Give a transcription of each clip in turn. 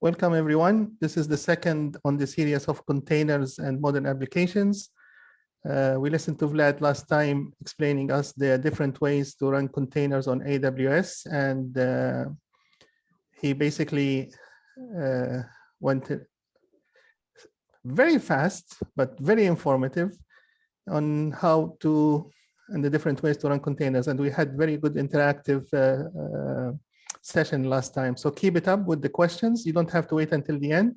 Welcome, everyone. This is the second on the series of containers and modern applications. We listened to Vlad last time explaining us the different ways to run containers on AWS, and he basically went very fast, but very informative on how to, and the different ways to run containers. And we had very good interactive session last time. So keep it up with the questions. You don't have to wait until the end.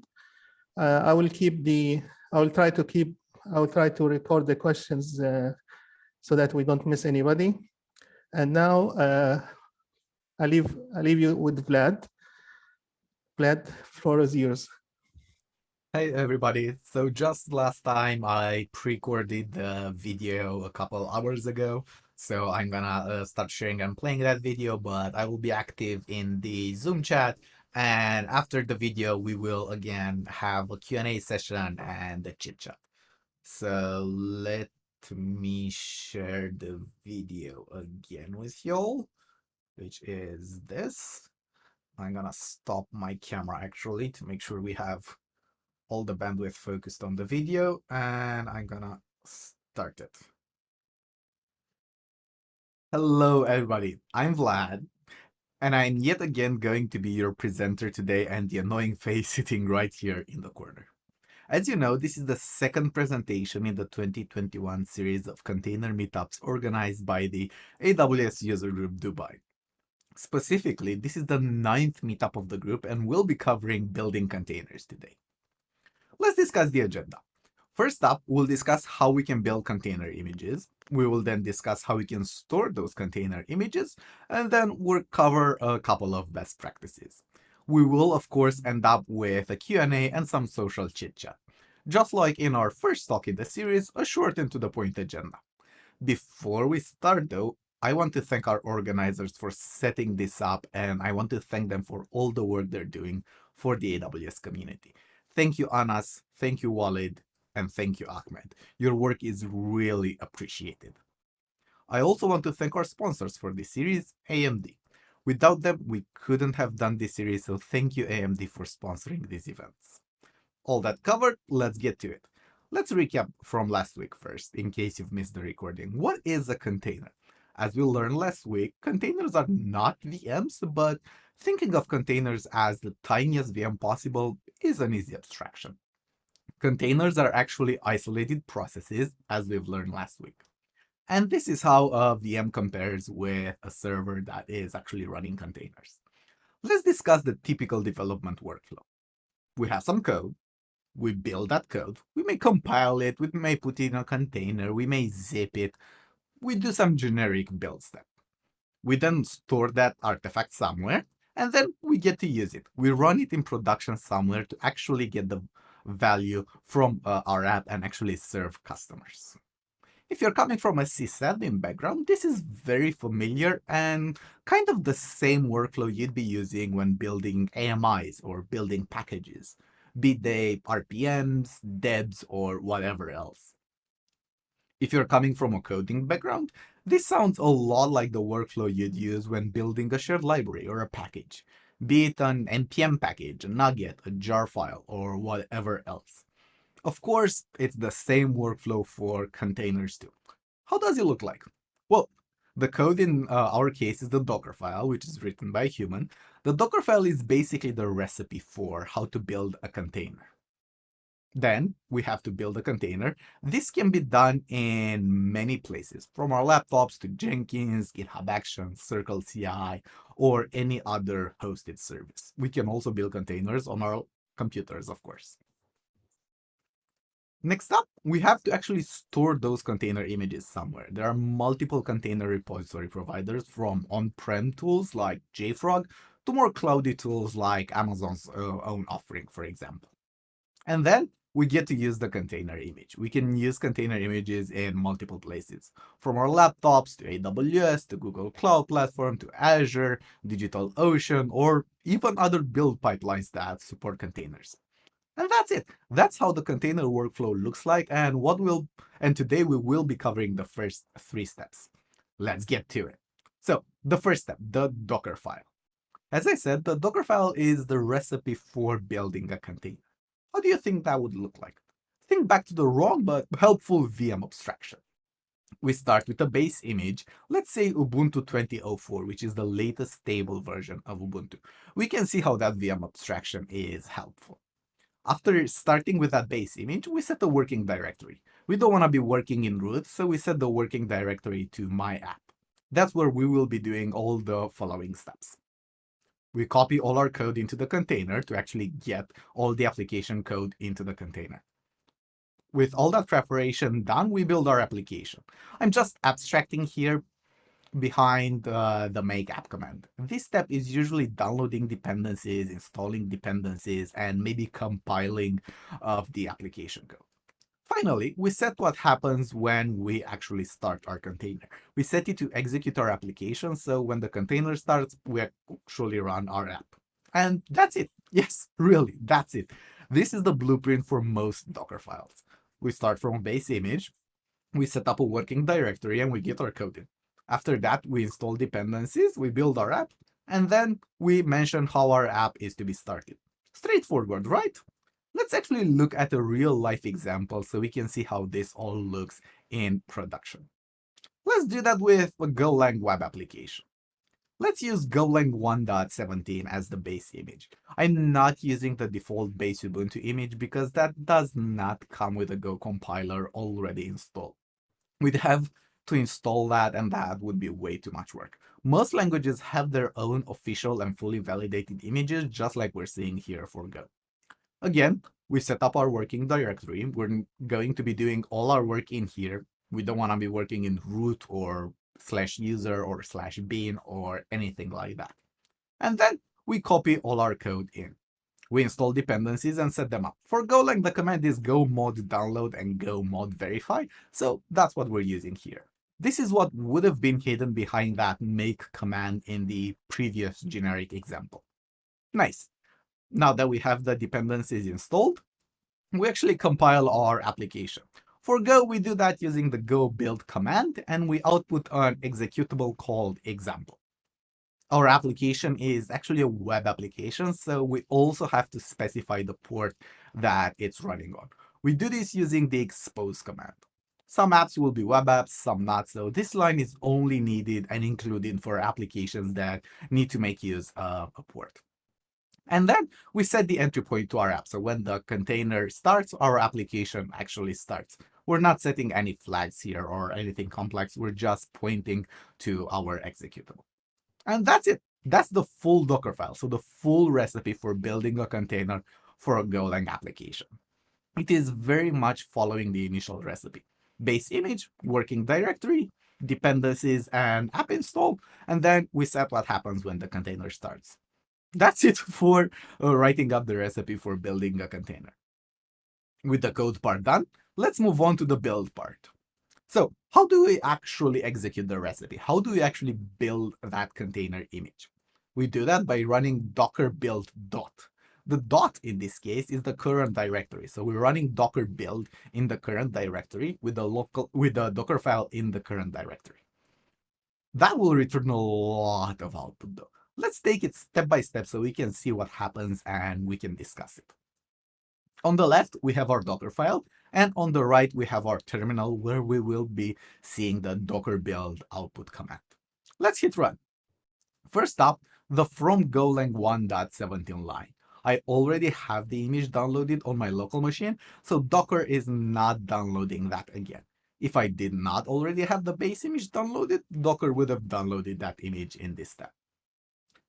I will try to record the questions so that we don't miss anybody. And now I leave you with Vlad. Vlad, floor is yours. Hey everybody, so just last time I pre-recorded the video a couple hours ago, so I'm gonna start sharing and playing that video, but I will be active in the Zoom chat, and after the video we will again have a Q&A session and a chit chat. So let me share the video again with y'all, which is this. I'm gonna stop my camera actually to make sure we have all the bandwidth focused on the video, and I'm gonna start it. Hello everybody, I'm Vlad, and I'm yet again going to be your presenter today and the annoying face sitting right here in the corner. As you know, this is the second presentation in the 2021 series of container meetups organized by the AWS user group Dubai. Specifically, this is the 9th meetup of the group, and we'll be covering building containers today. Let's discuss the agenda. First up, we'll discuss how we can build container images. We will then discuss how we can store those container images, and then we'll cover a couple of best practices. We will, of course, end up with a Q&A and some social chit-chat. Just like in our first talk in the series, a short and to-the-point agenda. Before we start, though, I want to thank our organizers for setting this up, and I want to thank them for all the work they're doing for the AWS community. Thank you, Anas, thank you, Walid, and thank you, Ahmed. Your work is really appreciated. I also want to thank our sponsors for this series, AMD. Without them, we couldn't have done this series, so thank you, AMD, for sponsoring these events. All that covered, let's get to it. Let's recap from last week first, in case you've missed the recording. What is a container? As we learned last week, containers are not VMs, but thinking of containers as the tiniest VM possible is an easy abstraction. Containers are actually isolated processes, as we've learned last week. And this is how a VM compares with a server that is actually running containers. Let's discuss the typical development workflow. We have some code. We build that code. We may compile it. We may put it in a container. We may zip it. We do some generic build step. We then store that artifact somewhere, and then we get to use it. We run it in production somewhere to actually get the value from our app and actually serve customers. If you're coming from a sysadmin background, this is very familiar and kind of the same workflow you'd be using when building AMIs or building packages, be they RPMs, DEBs, or whatever else. If you're coming from a coding background, this sounds a lot like the workflow you'd use when building a shared library or a package, be it an NPM package, a nugget, a jar file, or whatever else. Of course, it's the same workflow for containers too. How does it look like? Well, the code in our case is the Dockerfile, which is written by a human. The Dockerfile is basically the recipe for how to build a container. Then we have to build a container. This can be done in many places, from our laptops to Jenkins, GitHub Actions, Circle CI, or any other hosted service. We can also build containers on our computers, of course. Next up, we have to actually store those container images somewhere. There are multiple container repository providers, from on-prem tools like JFrog to more cloudy tools like Amazon's own offering, for example. And then we get to use the container image. We can use container images in multiple places, from our laptops to AWS, to Google Cloud Platform, to Azure, DigitalOcean, or even other build pipelines that support containers. And that's it. That's how the container workflow looks like, and today we will be covering the first 3 steps. Let's get to it. So the first step, the Dockerfile. As I said, the Dockerfile is the recipe for building a container. How do you think that would look like? Think back to the wrong but helpful VM abstraction. We start with a base image, let's say Ubuntu 2004, which is the latest stable version of Ubuntu. We can see how that VM abstraction is helpful. After starting with that base image, we set a working directory. We don't want to be working in root, so we set the working directory to my app. That's where we will be doing all the following steps. We copy all our code into the container to actually get all the application code into the container. With all that preparation done, we build our application. I'm just abstracting here behind the make app command. This step is usually downloading dependencies, installing dependencies, and maybe compiling of the application code. Finally, we set what happens when we actually start our container. We set it to execute our application, so when the container starts, we actually run our app. And that's it. Yes, really, that's it. This is the blueprint for most Docker files. We start from a base image, we set up a working directory, and we get our code in. After that, we install dependencies, we build our app, and then we mention how our app is to be started. Straightforward, right? Let's actually look at a real-life example so we can see how this all looks in production. Let's do that with a Golang web application. Let's use Golang 1.17 as the base image. I'm not using the default base Ubuntu image because that does not come with a Go compiler already installed. We'd have to install that, and that would be way too much work. Most languages have their own official and fully validated images, just like we're seeing here for Go. Again, we set up our working directory. We're going to be doing all our work in here. We don't want to be working in root or /user or /bin or anything like that. And then we copy all our code in. We install dependencies and set them up. For Golang, the command is go mod download and go mod verify, so that's what we're using here. This is what would have been hidden behind that make command in the previous generic example. Nice. Now that we have the dependencies installed, we actually compile our application. For Go, we do that using the go build command, and we output an executable called example. Our application is actually a web application, so we also have to specify the port that it's running on. We do this using the expose command. Some apps will be web apps, some not, so this line is only needed and included for applications that need to make use of a port. And then we set the entry point to our app. So when the container starts, our application actually starts. We're not setting any flags here or anything complex. We're just pointing to our executable. And that's it. That's the full Dockerfile. So the full recipe for building a container for a Golang application. It is very much following the initial recipe. Base image, working directory, dependencies, and app install. And then we set what happens when the container starts. That's it for writing up the recipe for building a container. With the code part done, let's move on to the build part. So how do we actually execute the recipe? How do we actually build that container image? We do that by running docker build dot. The dot in this case is the current directory. So we're running docker build in the current directory with the Dockerfile in the current directory. That will return a lot of output though. Let's take it step by step so we can see what happens and we can discuss it. On the left, we have our Dockerfile, and on the right, we have our terminal where we will be seeing the docker build output command. Let's hit run. First up, the from Golang 1.17 line. I already have the image downloaded on my local machine, so Docker is not downloading that again. If I did not already have the base image downloaded, Docker would have downloaded that image in this step.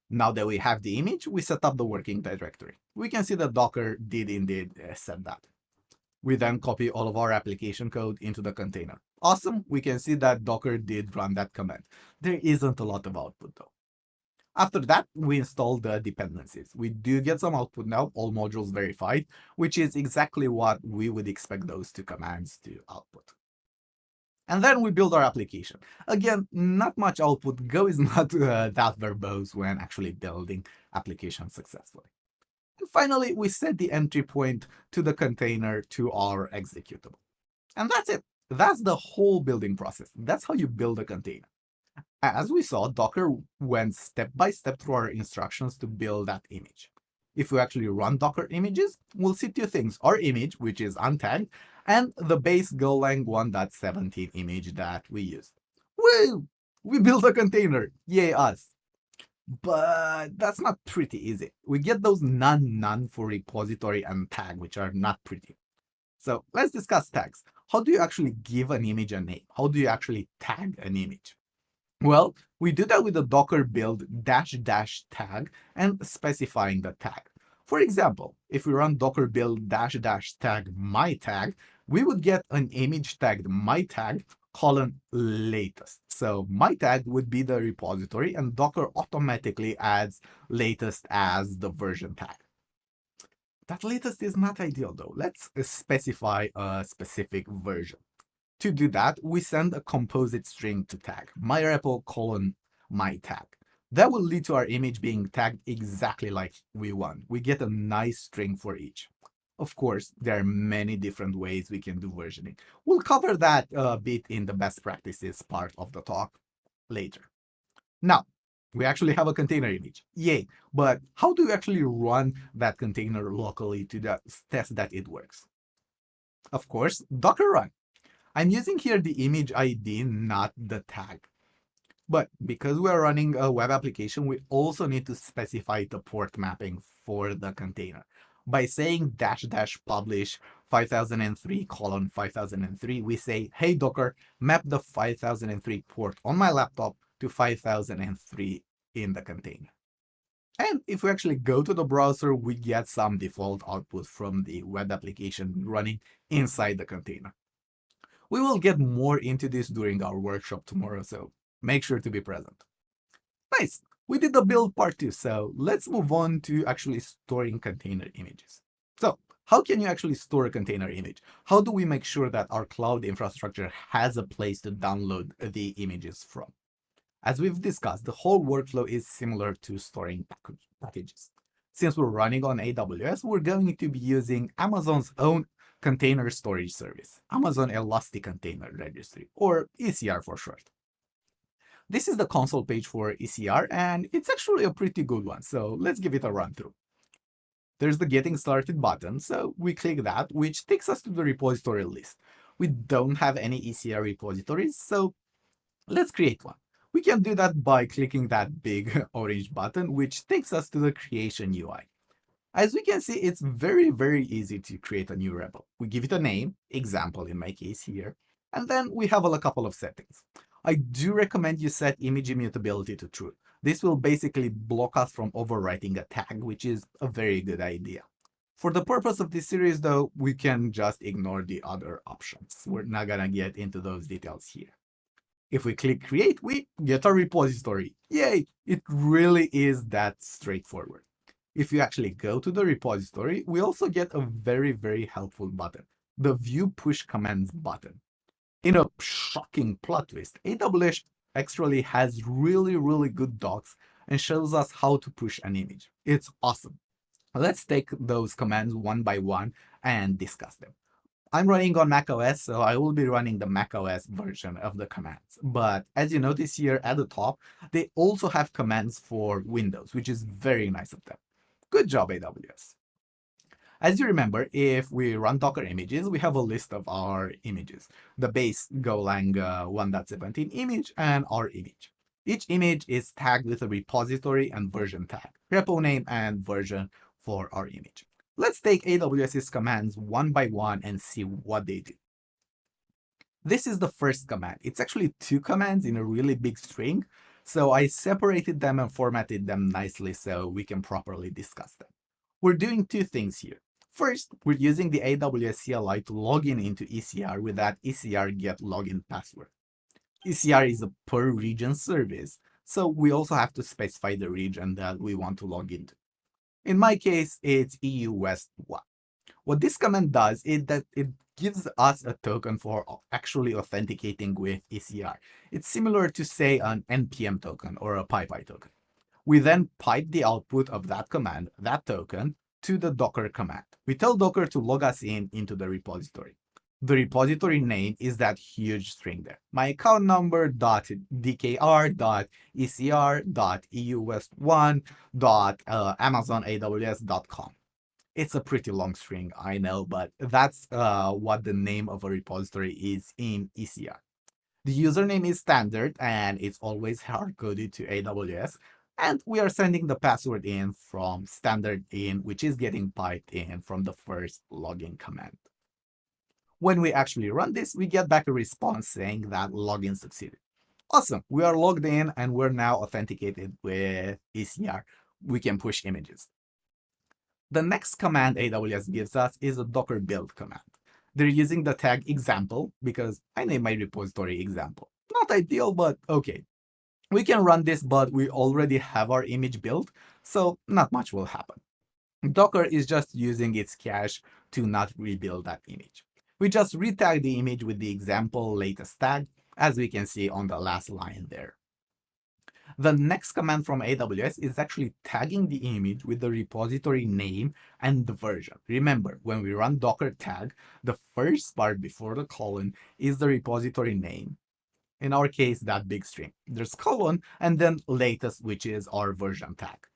Now that we have the image, we set up the working directory. We can see that Docker did indeed set that. We then copy all of our application code into the container. Awesome, we can see that Docker did run that command. There isn't a lot of output though. After that, we install the dependencies. We do get some output now, all modules verified, which is exactly what we would expect those two commands to output. And then we build our application. Again, not much output. Go is not that verbose when actually building applications successfully. And finally, we set the entry point to the container to our executable. And that's it. That's the whole building process. That's how you build a container. As we saw, Docker went step by step through our instructions to build that image. If we actually run Docker images, we'll see two things: our image, which is untagged, and the base Golang 1.17 image that we used. Woo! We built a container! Yay us! But that's not pretty, is it? We get those none for repository and tag, which are not pretty. So let's discuss tags. How do you actually give an image a name? How do you actually tag an image? Well, we do that with the docker build -- tag and specifying the tag. For example, if we run docker build -- tag my tag, we would get an image tagged my tag latest. So my tag would be the repository, and Docker automatically adds latest as the version tag. That latest is not ideal though. Let's specify a specific version. To do that, we send a composite string to tag myRepo : my tag. That will lead to our image being tagged exactly like we want. We get a nice string for each. Of course, there are many different ways we can do versioning. We'll cover that a bit in the best practices part of the talk later. Now, we actually have a container image. Yay! But how do we actually run that container locally to test that it works? Of course, Docker run. I'm using here the image ID, not the tag. But because we're running a web application, we also need to specify the port mapping for the container. By saying -- publish 5003 : 5003, we say, hey Docker, map the 5003 port on my laptop to 5003 in the container. And if we actually go to the browser, we get some default output from the web application running inside the container. We will get more into this during our workshop tomorrow, so make sure to be present. Nice! We did the build part too, so let's move on to actually storing container images. So, how can you actually store a container image? How do we make sure that our cloud infrastructure has a place to download the images from? As we've discussed, the whole workflow is similar to storing packages. Since we're running on AWS, we're going to be using Amazon's own container storage service, Amazon Elastic Container Registry, or ECR for short. This is the console page for ECR, and it's actually a pretty good one, so let's give it a run through. There's the Getting Started button, so we click that, which takes us to the repository list. We don't have any ECR repositories, so let's create one. We can do that by clicking that big orange button, which takes us to the creation UI. As we can see, it's very easy to create a new repo. We give it a name, example in my case here, and then we have a couple of settings. I do recommend you set image immutability to true. This will basically block us from overwriting a tag, which is a very good idea. For the purpose of this series though, we can just ignore the other options. We're not gonna get into those details here. If we click create, we get a repository. Yay! It really is that straightforward. If you actually go to the repository, we also get a very helpful button, the View Push Commands button. In a shocking plot twist, AWS actually has really good docs and shows us how to push an image. It's awesome. Let's take those commands one by one and discuss them. I'm running on macOS, so I will be running the macOS version of the commands. But as you notice here at the top, they also have commands for Windows, which is very nice of them. Good job, AWS. As you remember, if we run Docker images, we have a list of our images, the base Golang 1.17 image and our image. Each image is tagged with a repository and version tag, repo name and version for our image. Let's take AWS's commands one by one and see what they do. This is the first command. It's actually two commands in a really big string, so I separated them and formatted them nicely so we can properly discuss them. We're doing two things here. First, we're using the AWS CLI to log in into ECR with that ECR get login password. ECR is a per region service, so we also have to specify the region that we want to log into. In my case, it's EU West 1. What this command does is that it gives us a token for actually authenticating with ECR. It's similar to, say, an NPM token or a PyPy token. We then pipe the output of that command, that token, to the Docker command. We tell Docker to log us into the repository. The repository name is that huge string there. My account number .dkr.ecr.eus1.amazonaws.com. It's a pretty long string, I know, but that's what the name of a repository is in ECR. The username is standard and it's always hard-coded to AWS. And we are sending the password in from standard in, which is getting piped in from the first login command. When we actually run this, we get back a response saying that login succeeded. Awesome, we are logged in and we're now authenticated with ECR. We can push images. The next command AWS gives us is a Docker build command. They're using the tag example because I named my repository example. Not ideal, but okay. We can run this, but we already have our image built, so not much will happen. Docker is just using its cache to not rebuild that image. We just retag the image with the example latest tag, as we can see on the last line there. The next command from AWS is actually tagging the image with the repository name and the version. Remember, when we run docker tag, the first part before the colon is the repository name. In our case, that big string. There's colon and then latest, which is our version tag.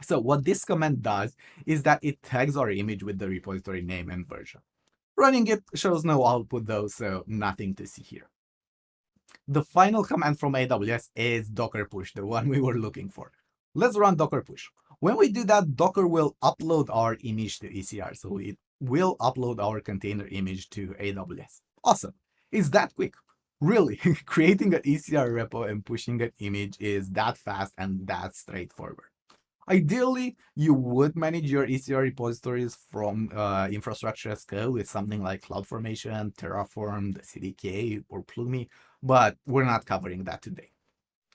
So what this command does is that it tags our image with the repository name and version. Running it shows no output though, so nothing to see here. The final command from AWS is docker push, the one we were looking for. Let's run docker push. When we do that, Docker will upload our image to ECR, so it will upload our container image to AWS. Awesome. It's that quick. Really, creating an ECR repo and pushing an image is that fast and that straightforward. Ideally, you would manage your ECR repositories from infrastructure as code with something like CloudFormation, Terraform, the CDK, or Plumi, but we're not covering that today.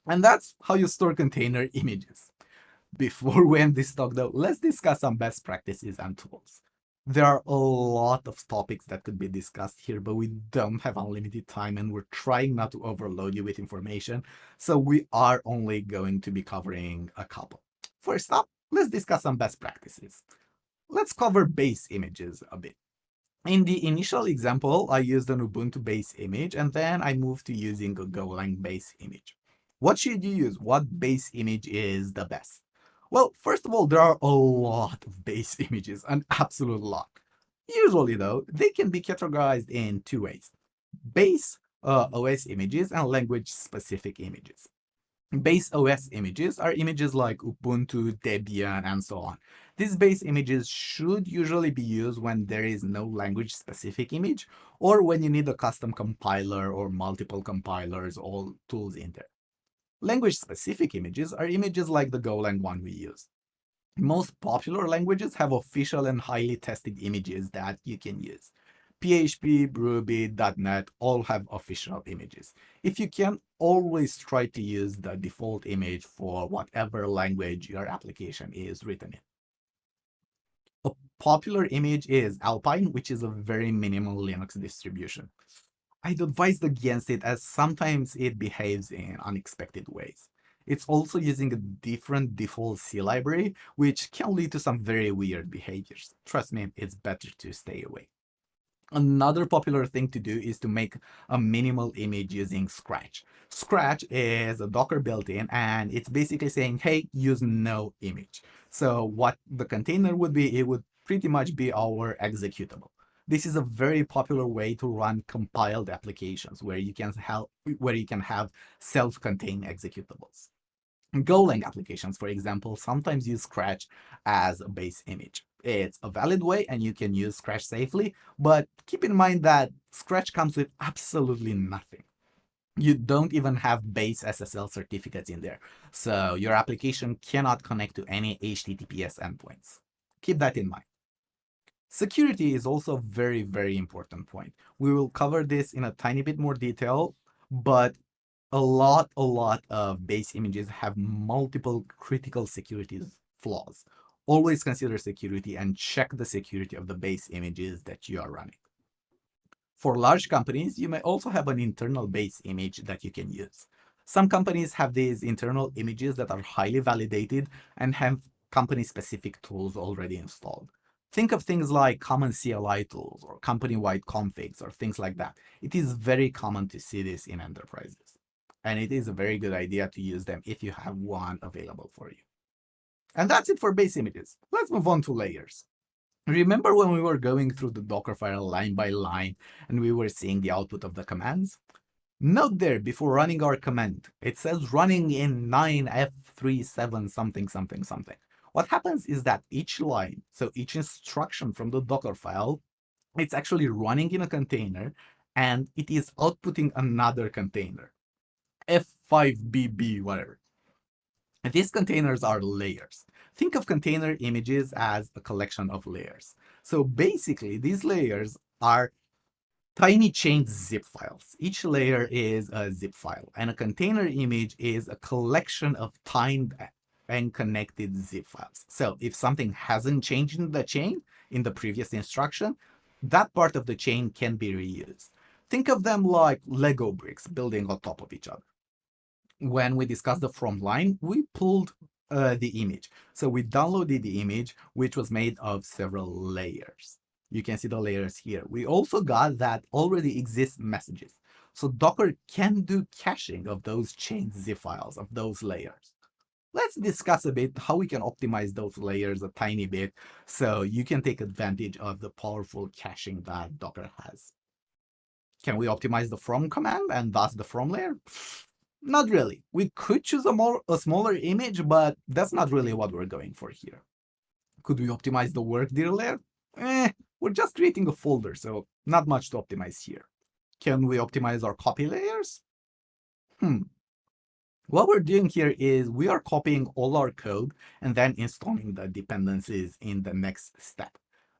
And that's how you store container images. Before we end this talk though, let's discuss some best practices and tools. There are a lot of topics that could be discussed here, but we don't have unlimited time and we're trying not to overload you with information, so we are only going to be covering a couple. First up, let's discuss some best practices. Let's cover base images a bit. In the initial example, I used an Ubuntu base image and then I moved to using a Golang base image. What should you use? What base image is the best? Well, first of all, there are a lot of base images, an absolute lot. Usually though, they can be categorized in two ways: base OS images and language specific images. Base OS images are images like Ubuntu, Debian, and so on. These base images should usually be used when there is no language-specific image, or when you need a custom compiler or multiple compilers or tools in there. Language-specific images are images like the Golang one we use. Most popular languages have official and highly tested images that you can use. PHP, Ruby, .NET all have official images. If you can, always try to use the default image for whatever language your application is written in. A popular image is Alpine, which is a very minimal Linux distribution. I'd advise against it as sometimes it behaves in unexpected ways. It's also using a different default C library, which can lead to some very weird behaviors. Trust me, it's better to stay away. Another popular thing to do is to make a minimal image using Scratch. Scratch is a Docker built-in, and it's basically saying, hey, use no image. So what the container would be, it would pretty much be our executable. This is a very popular way to run compiled applications where you can have self-contained executables. Golang applications, for example, sometimes use Scratch as a base image. It's a valid way and you can use Scratch safely, but keep in mind that Scratch comes with absolutely nothing. You don't even have base SSL certificates in there, so your application cannot connect to any HTTPS endpoints. Keep that in mind. Security is also a very, very important point. We will cover this in a tiny bit more detail, but a lot of base images have multiple critical security flaws. Always consider security and check the security of the base images that you are running. For large companies, you may also have an internal base image that you can use. Some companies have these internal images that are highly validated and have company-specific tools already installed. Think of things like common CLI tools or company-wide configs or things like that. It is very common to see this in enterprises. And it is a very good idea to use them if you have one available for you. And that's it for base images. Let's move on to layers. Remember when we were going through the Dockerfile line by line and we were seeing the output of the commands? Note there before running our command, it says running in 9F37 something something something. What happens is that each line, so each instruction from the Dockerfile, it's actually running in a container and it is outputting another container, F5BB, whatever. And these containers are layers. Think of container images as a collection of layers. So basically, these layers are tiny chained zip files. Each layer is a zip file, and a container image is a collection of timed and connected zip files. So if something hasn't changed in the chain in the previous instruction, that part of the chain can be reused. Think of them like Lego bricks building on top of each other. When we discussed the from line, we pulled the image. So we downloaded the image, which was made of several layers. You can see the layers here. We also got that already exist messages. So Docker can do caching of those chained zip files, of those layers. Let's discuss a bit how we can optimize those layers a tiny bit so you can take advantage of the powerful caching that Docker has. Can we optimize the from command and thus the from layer? Not really. We could choose a smaller image, but that's not really what we're going for here. Could we optimize the work dir layer? We're just creating a folder, so not much to optimize here. Can we optimize our copy layers? What we're doing here is we are copying all our code and then installing the dependencies in the next step.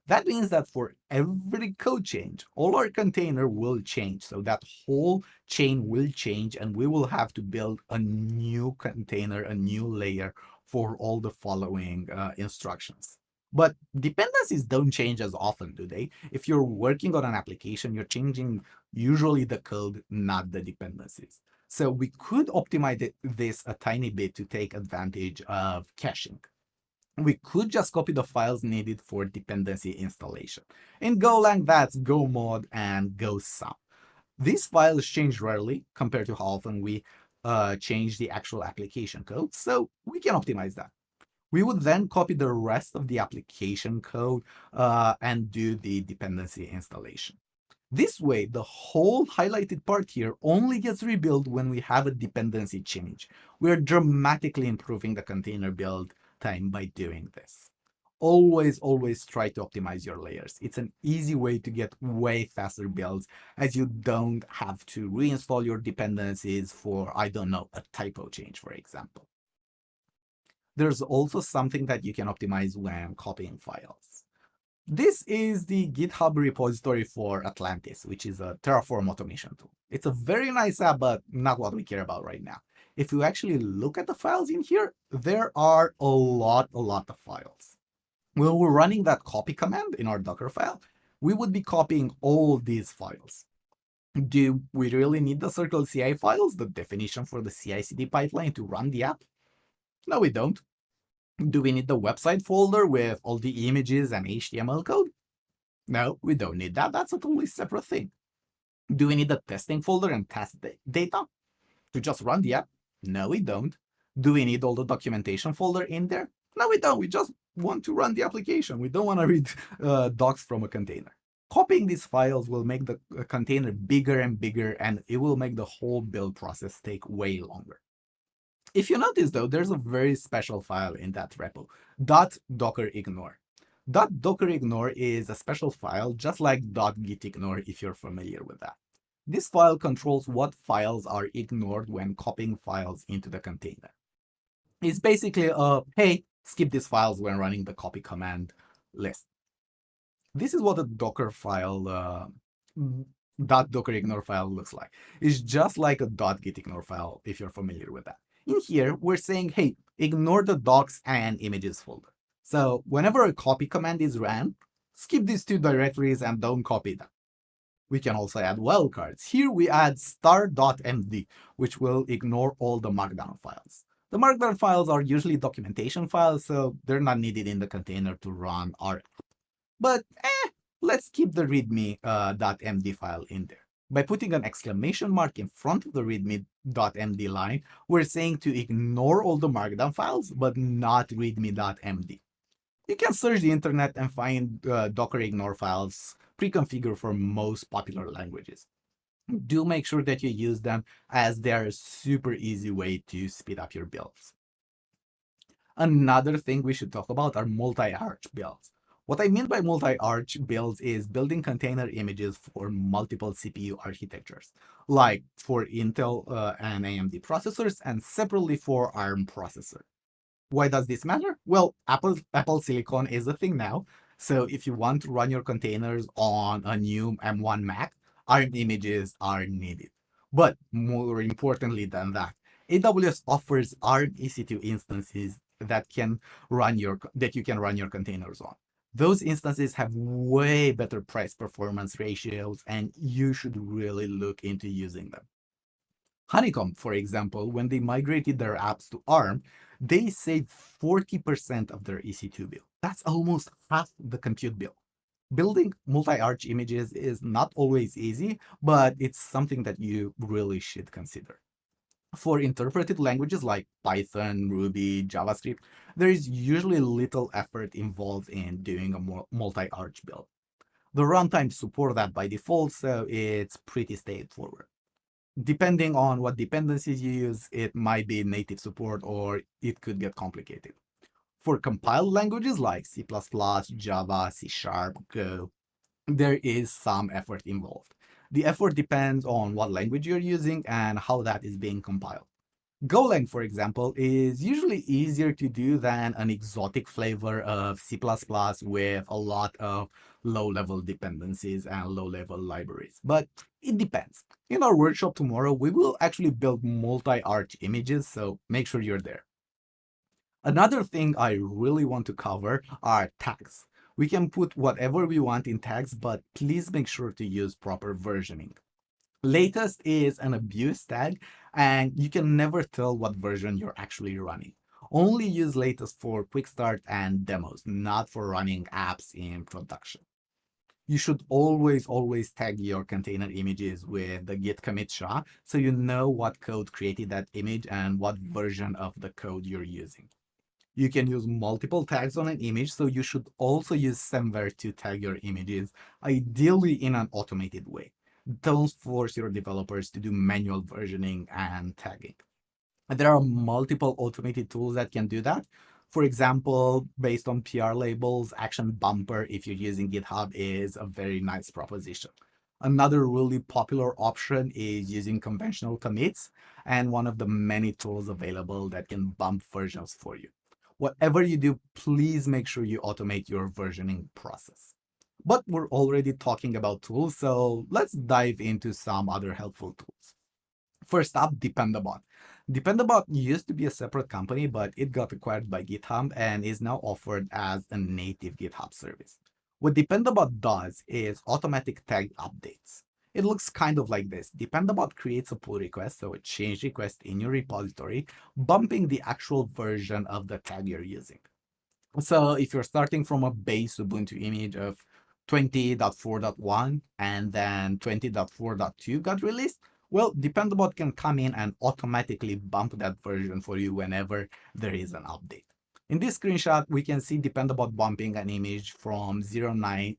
That means that for every code change, all our container will change. So that whole chain will change and we will have to build a new container, a new layer for all the following instructions. But dependencies don't change as often, do they? If you're working on an application, you're changing usually the code, not the dependencies. So we could optimize this a tiny bit to take advantage of caching. We could just copy the files needed for dependency installation. In Golang, that's go mod and go sum. These files change rarely compared to how often we change the actual application code, so we can optimize that. We would then copy the rest of the application code and do the dependency installation. This way, the whole highlighted part here only gets rebuilt when we have a dependency change. We're dramatically improving the container build time by doing this. Always try to optimize your layers. It's an easy way to get way faster builds as you don't have to reinstall your dependencies for, I don't know, a typo change, for example. There's also something that you can optimize when copying files. This is the GitHub repository for Atlantis, which is a Terraform automation tool. It's a very nice app, but not what we care about right now. If you actually look at the files in here, there are a lot of files. When we're running that copy command in our Dockerfile, we would be copying all these files. Do we really need the circle CI files, the definition for the CI/CD pipeline to run the app? No, we don't. Do we need the website folder with all the images and HTML code? No, we don't need that. That's a totally separate thing. Do we need the testing folder and test data to just run the app? No, we don't. Do we need all the documentation folder in there? No, we don't. We just want to run the application. We don't want to read docs from a container. Copying these files will make the container bigger and bigger, and it will make the whole build process take way longer. If you notice, though, there's a very special file in that repo, .dockerignore. .dockerignore is a special file, just like .gitignore if you're familiar with that. This file controls what files are ignored when copying files into the container. It's basically a, hey, skip these files when running the copy command list. This is what a Dockerfile .dockerignore file looks like. It's just like a .gitignore file if you're familiar with that. In here, we're saying, hey, ignore the docs and images folder. So whenever a copy command is ran, skip these two directories and don't copy them. We can also add wildcards. Here we add star.md, which will ignore all the markdown files. The markdown files are usually documentation files, so they're not needed in the container to run our app. But let's keep the readme.md file in there. By putting an exclamation mark in front of the readme.md line, we're saying to ignore all the markdown files, but not readme.md. You can search the internet and find Docker ignore files pre-configured for most popular languages. Do make sure that you use them, as they're a super easy way to speed up your builds. Another thing we should talk about are multi-arch builds. What I mean by multi-arch builds is building container images for multiple CPU architectures, like for Intel and AMD processors, and separately for ARM processor. Why does this matter? Well, Apple Silicon is a thing now. So if you want to run your containers on a new M1 Mac, ARM images are needed. But more importantly than that, AWS offers ARM EC2 instances that you can run your containers on. Those instances have way better price performance ratios, and you should really look into using them. Honeycomb, for example, when they migrated their apps to ARM, they saved 40% of their EC2 bill. That's almost half the compute bill. Building multi-arch images is not always easy, but it's something that you really should consider. For interpreted languages like Python, Ruby, JavaScript, there is usually little effort involved in doing a multi-arch build. The runtimes support that by default, so it's pretty straightforward. Depending on what dependencies you use, it might be native support or it could get complicated. For compiled languages like C++, Java, C#, Go, there is some effort involved. The effort depends on what language you're using and how that is being compiled. Golang, for example, is usually easier to do than an exotic flavor of C++ with a lot of low-level dependencies and low-level libraries. But it depends. In our workshop tomorrow, we will actually build multi-arch images, so make sure you're there. Another thing I really want to cover are tags. We can put whatever we want in tags, but please make sure to use proper versioning. Latest is an abuse tag, and you can never tell what version you're actually running. Only use latest for quick start and demos, not for running apps in production. You should always tag your container images with the git commit SHA so you know what code created that image and what version of the code you're using. You can use multiple tags on an image, so you should also use somewhere to tag your images, ideally in an automated way. Don't force your developers to do manual versioning and tagging. And there are multiple automated tools that can do that. For example, based on PR labels, Action Bumper, if you're using GitHub, is a very nice proposition. Another really popular option is using conventional commits, and one of the many tools available that can bump versions for you. Whatever you do, please make sure you automate your versioning process. But we're already talking about tools, so let's dive into some other helpful tools. First up, Dependabot. Dependabot used to be a separate company, but it got acquired by GitHub and is now offered as a native GitHub service. What Dependabot does is automatic tag updates. It looks kind of like this. Dependabot creates a pull request, so a change request in your repository, bumping the actual version of the tag you're using. So if you're starting from a base Ubuntu image of 20.4.1 and then 20.4.2 got released, well, Dependabot can come in and automatically bump that version for you whenever there is an update. In this screenshot, we can see Dependabot bumping an image from 0.9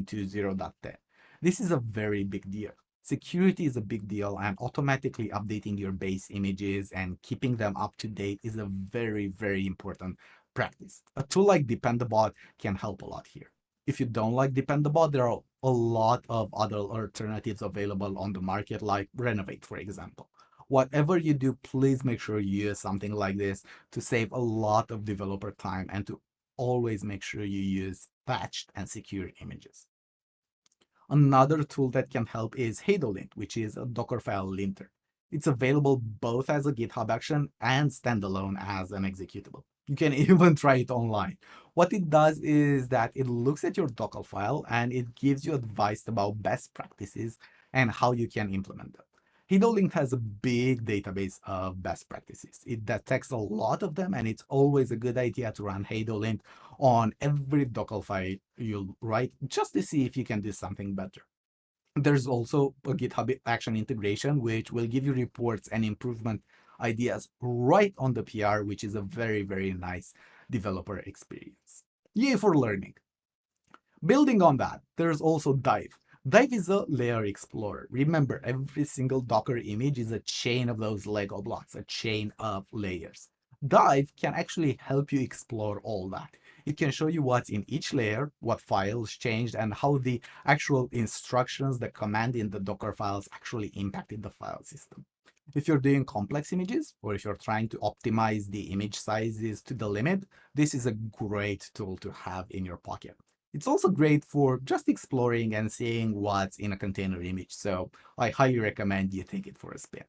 to 0.10. This is a very big deal. Security is a big deal, and automatically updating your base images and keeping them up to date is a very important practice. A tool like Dependabot can help a lot here. If you don't like Dependabot, there are a lot of other alternatives available on the market, like Renovate, for example. Whatever you do, please make sure you use something like this to save a lot of developer time and to always make sure you use patched and secure images. Another tool that can help is Hadolint, which is a Dockerfile Linter. It's available both as a GitHub action and standalone as an executable. You can even try it online. What it does is that it looks at your Docker file and it gives you advice about best practices and how you can implement them. HaloLint has a big database of best practices. It detects a lot of them, and it's always a good idea to run HaloLint on every Docker file you write just to see if you can do something better. There's also a GitHub action integration, which will give you reports and improvement ideas right on the PR, which is a very, very nice developer experience. Yay for learning. Building on that, there's also Dive. Dive is a layer explorer. Remember, every single Docker image is a chain of those Lego blocks, a chain of layers. Dive can actually help you explore all that. It can show you what's in each layer, what files changed, and how the actual instructions, the command in the Docker files actually impacted the file system. If you're doing complex images, or if you're trying to optimize the image sizes to the limit, this is a great tool to have in your pocket. It's also great for just exploring and seeing what's in a container image, so I highly recommend you take it for a spin.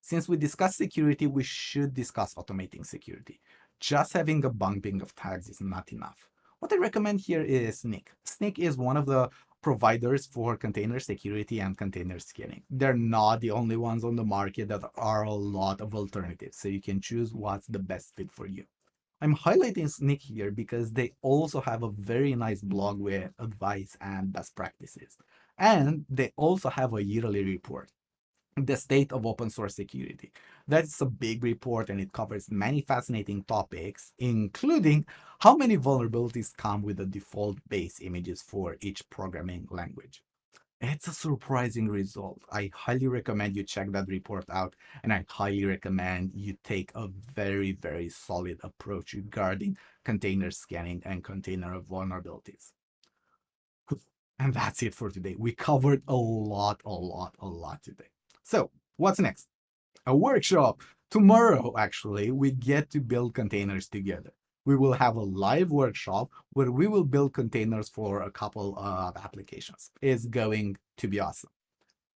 Since we discussed security, we should discuss automating security. Just having a bumping of tags is not enough. What I recommend here is Snyk. Snyk is one of the providers for container security and container scanning. They're not the only ones on the market. There are a lot of alternatives, so you can choose what's the best fit for you. I'm highlighting Snyk here because they also have a very nice blog with advice and best practices. And they also have a yearly report, the state of open source security. That's a big report, and it covers many fascinating topics, including how many vulnerabilities come with the default base images for each programming language. It's a surprising result. I highly recommend you check that report out, and I highly recommend you take a very, very solid approach regarding container scanning and container vulnerabilities. And that's it for today. We covered a lot today. So what's next? A workshop. Tomorrow, actually, we get to build containers together. We will have a live workshop where we will build containers for a couple of applications. It's going to be awesome.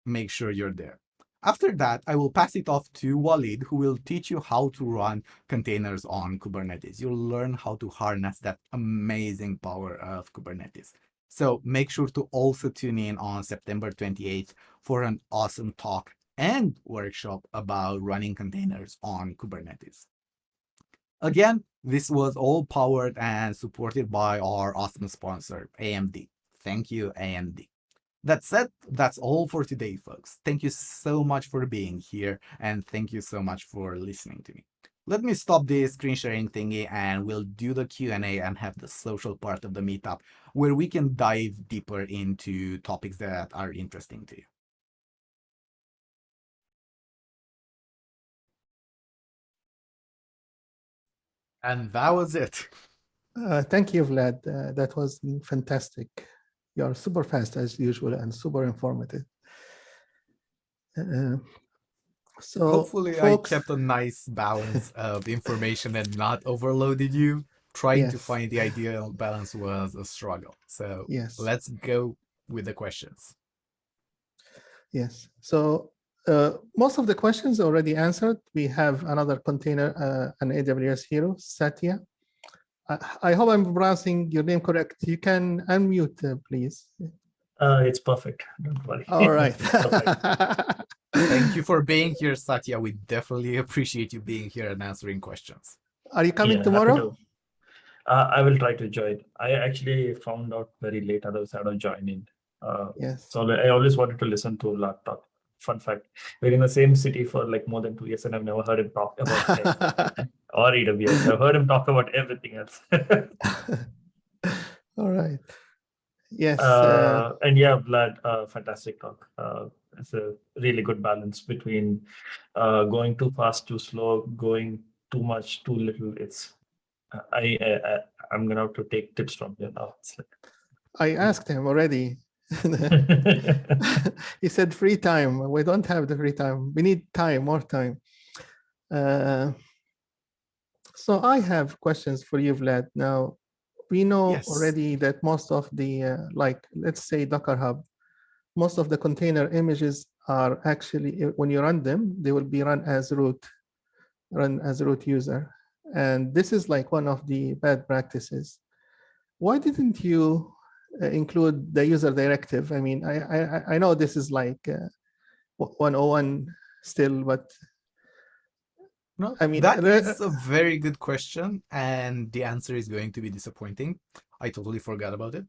Make sure you're there. After that, I will pass it off to Walid, who will teach you how to run containers on Kubernetes. You'll learn how to harness that amazing power of Kubernetes. So make sure to also tune in on September 28th for an awesome talk and workshop about running containers on Kubernetes. Again, this was all powered and supported by our awesome sponsor, AMD. Thank you, AMD. That said, that's all for today, folks. Thank you so much for being here, and thank you so much for listening to me. Let me stop this screen sharing thingy, and we'll do the Q&A and have the social part of the meetup, where we can dive deeper into topics that are interesting to you. And that was it. Thank you, Vlad. That was fantastic. You're super fast as usual and super informative. So hopefully, folks, I kept a nice balance of information and not overloaded you. Trying to yes, find the ideal balance was a struggle. So yes, let's go with the questions. yes. So most of the questions already answered. We have another container, an AWS hero, Satya. I hope I'm pronouncing your name correct. You can unmute, please. It's perfect. Don't worry. All right. Thank you for being here, Satya. We definitely appreciate you being here and answering questions. Are you coming Yeah, tomorrow? I will try to join. I actually found out very late, otherwise I'd have joined in. Yes. So I always wanted to listen to Vlad talk. Fun fact, we're in the same city for like more than 2 years, and I've never heard him talk about tech or AWS. I've heard him talk about everything else. All right. Yes. And yeah, Vlad, fantastic talk. It's a really good balance between going too fast, too slow, going too much, too little. It's I'm gonna have to take tips from you now. I asked him already. He said free time. We don't have the free time. We need time, more time. So I have questions for you, Vlad. Now, we know already that most of the, like, let's say Docker Hub, most of the container images are actually, when you run them, they will be run as root user. And this is like one of the bad practices. Why didn't you include the user directive? I mean, I know this is like 101 still, but No, I mean, that is a very good question, and the answer is going to be disappointing. I totally forgot about it.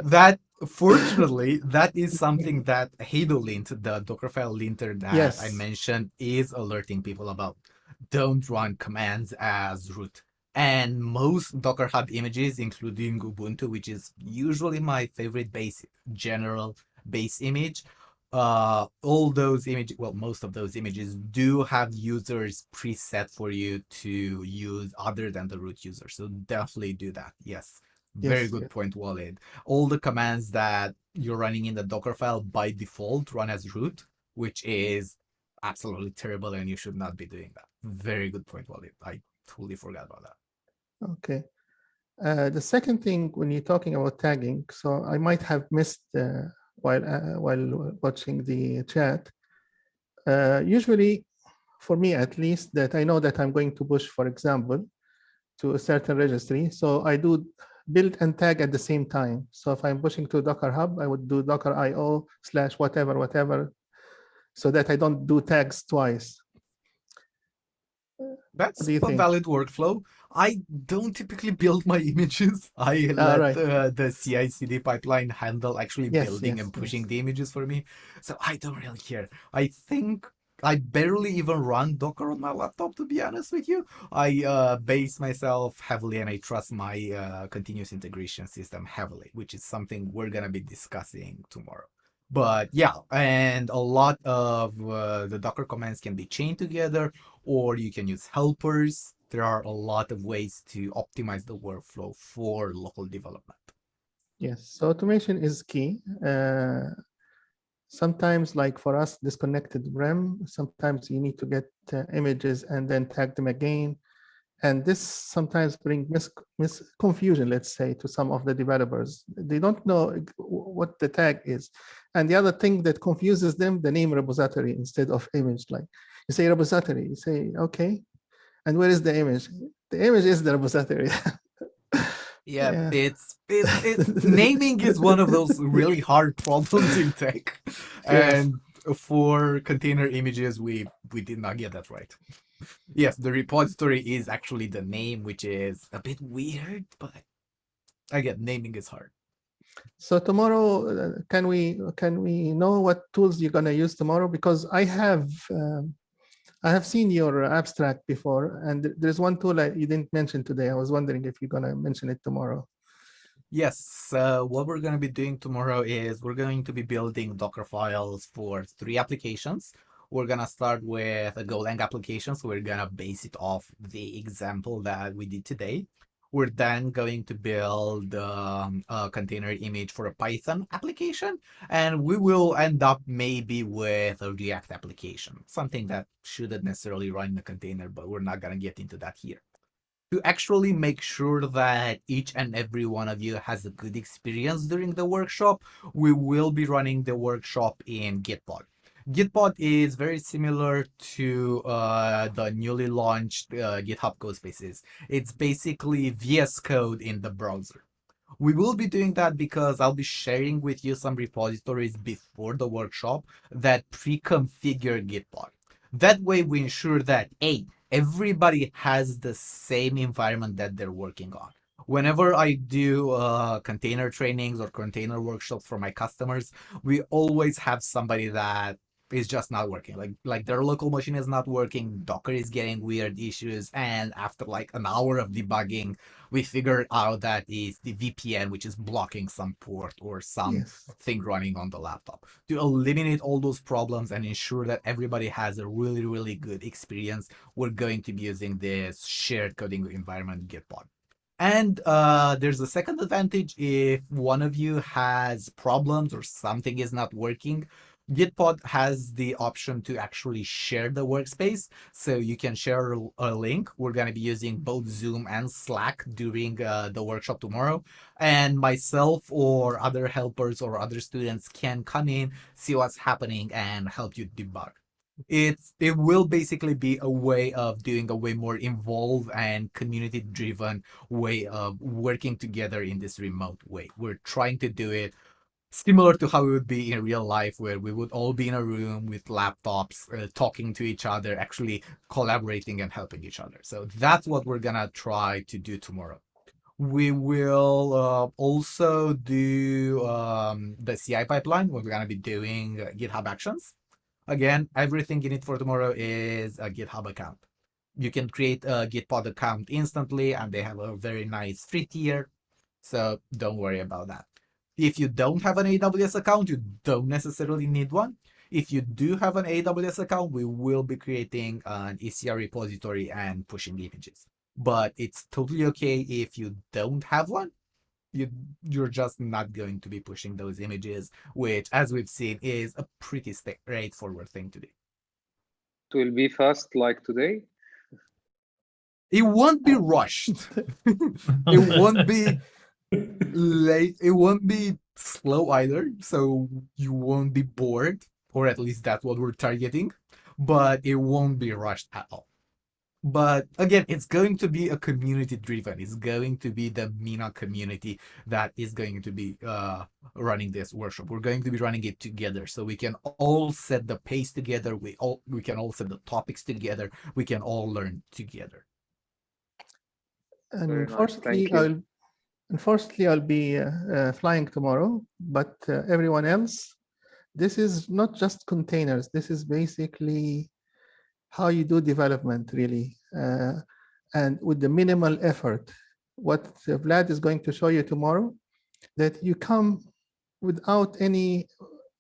That, fortunately, that is something that HaloLint, the Dockerfile linter that I yes, mentioned, is alerting people about. Don't run commands as root. And most Docker Hub images, including Ubuntu, which is usually my favorite general base image, all those images, well, most of those images do have users preset for you to use other than the root user. So definitely do that. Yes. Very yes, good yes. point, Walid. All the commands that you're running in the Docker file by default run as root, which is absolutely terrible, and you should not be doing that. Very good point, Walid. I totally forgot about that. Okay. The second thing, when you're talking about tagging, so I might have missed while watching the chat. Usually, for me at least, that I know that I'm going to push, for example, to a certain registry. So I do build and tag at the same time. So if I'm pushing to Docker Hub, I would do Docker IO / whatever, so that I don't do tags twice. What That's do you a think? valid workflow. I don't typically build my images. I let Right. the CI/CD pipeline handle actually building and pushing Yes. the images for me. So I don't really care. I think I barely even run Docker on my laptop, to be honest with you. I base myself heavily and I trust my continuous integration system heavily, which is something we're going to be discussing tomorrow. But yeah, and a lot of the Docker commands can be chained together, or you can use helpers. There are a lot of ways to optimize the workflow for local development. Yes. So automation is key. Sometimes, like for us, disconnected REM, sometimes you need to get images and then tag them again. And this sometimes brings confusion, let's say, to some of the developers. They don't know what the tag is. And the other thing that confuses them, the name repository instead of image. Like you say repository, you say, okay, and where is the image? The image is the repository. Yeah, it's naming is one of those really hard problems in tech. Yes. And for container images, we did not get that right. Yes, the repository is actually the name, which is a bit weird, but again, naming is hard. So tomorrow, can we know what tools you're gonna use tomorrow? Because I have seen your abstract before, and there's one tool you didn't mention today. I was wondering if you're gonna mention it tomorrow. Yes, what we're going to be doing tomorrow is we're going to be building Docker files for 3 applications. We're going to start with a Golang application, so we're going to base it off the example that we did today. We're then going to build a container image for a Python application, and we will end up maybe with a React application, something that shouldn't necessarily run in a container, but we're not going to get into that here. To actually make sure that each and every one of you has a good experience during the workshop, we will be running the workshop in Gitpod. Gitpod is very similar to the newly launched GitHub Codespaces. It's basically VS Code in the browser. We will be doing that because I'll be sharing with you some repositories before the workshop that pre-configure Gitpod. That way we ensure that everybody has the same environment that they're working on. Whenever I do container trainings or container workshops for my customers, we always have somebody that is just not working. Like their local machine is not working, Docker is getting weird issues, and after like an hour of debugging, we figured out that it's the VPN, which is blocking some port or some thing running on the laptop. To eliminate all those problems and ensure that everybody has a really, really good experience, we're going to be using this shared coding environment, Gitpod. And there's a second advantage. If one of you has problems or something is not working, Gitpod has the option to actually share the workspace. So you can share a link. We're going to be using both Zoom and Slack during the workshop tomorrow. And myself or other helpers or other students can come in, see what's happening, and help you debug. It will basically be a way of doing a way more involved and community driven way of working together in this remote way. We're trying to do it Similar to how it would be in real life, where we would all be in a room with laptops, talking to each other, actually collaborating and helping each other. So that's what we're gonna try to do tomorrow. We will also do the CI pipeline. We're gonna be doing GitHub Actions. Again, everything you need for tomorrow is a GitHub account. You can create a Gitpod account instantly, and they have a very nice free tier. So don't worry about that. If you don't have an AWS account, you don't necessarily need one. If you do have an AWS account, we will be creating an ECR repository and pushing images. But it's totally okay if you don't have one. You're just not going to be pushing those images, which, as we've seen, is a pretty straightforward thing to do. It will be fast like today. It won't be rushed. It won't be late. It won't be slow either, so you won't be bored, or at least that's what we're targeting. But it won't be rushed at all. But again, it's going to be a community driven. It's going to be the Mina community that is going to be running this workshop. We're going to be running it together, so we can all set the pace together. We can all set the topics together. We can all learn together. Very nice. Unfortunately, Thank you. I'll be flying tomorrow, but everyone else, this is not just containers. This is basically how you do development, really, and with the minimal effort. What Vlad is going to show you tomorrow, that you come without any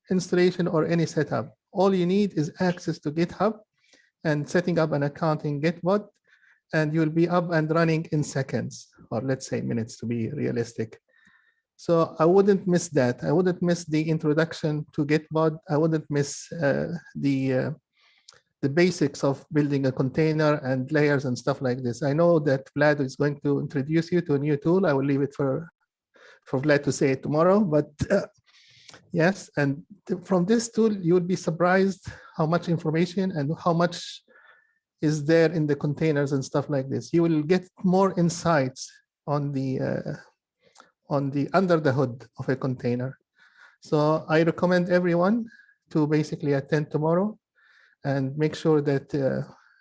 installation or any setup. All you need is access to GitHub and setting up an account in Gitbot, and you'll be up and running in seconds, or let's say minutes to be realistic. So I wouldn't miss that. I wouldn't miss the introduction to Gitbot. I wouldn't miss the basics of building a container and layers and stuff like this. I know that Vlad is going to introduce you to a new tool. I will leave it for Vlad to say it tomorrow, but yes, and from this tool, you would be surprised how much information and how much is there in the containers and stuff like this. You will get more insights on the under the hood of a container. So I recommend everyone to basically attend tomorrow and make sure that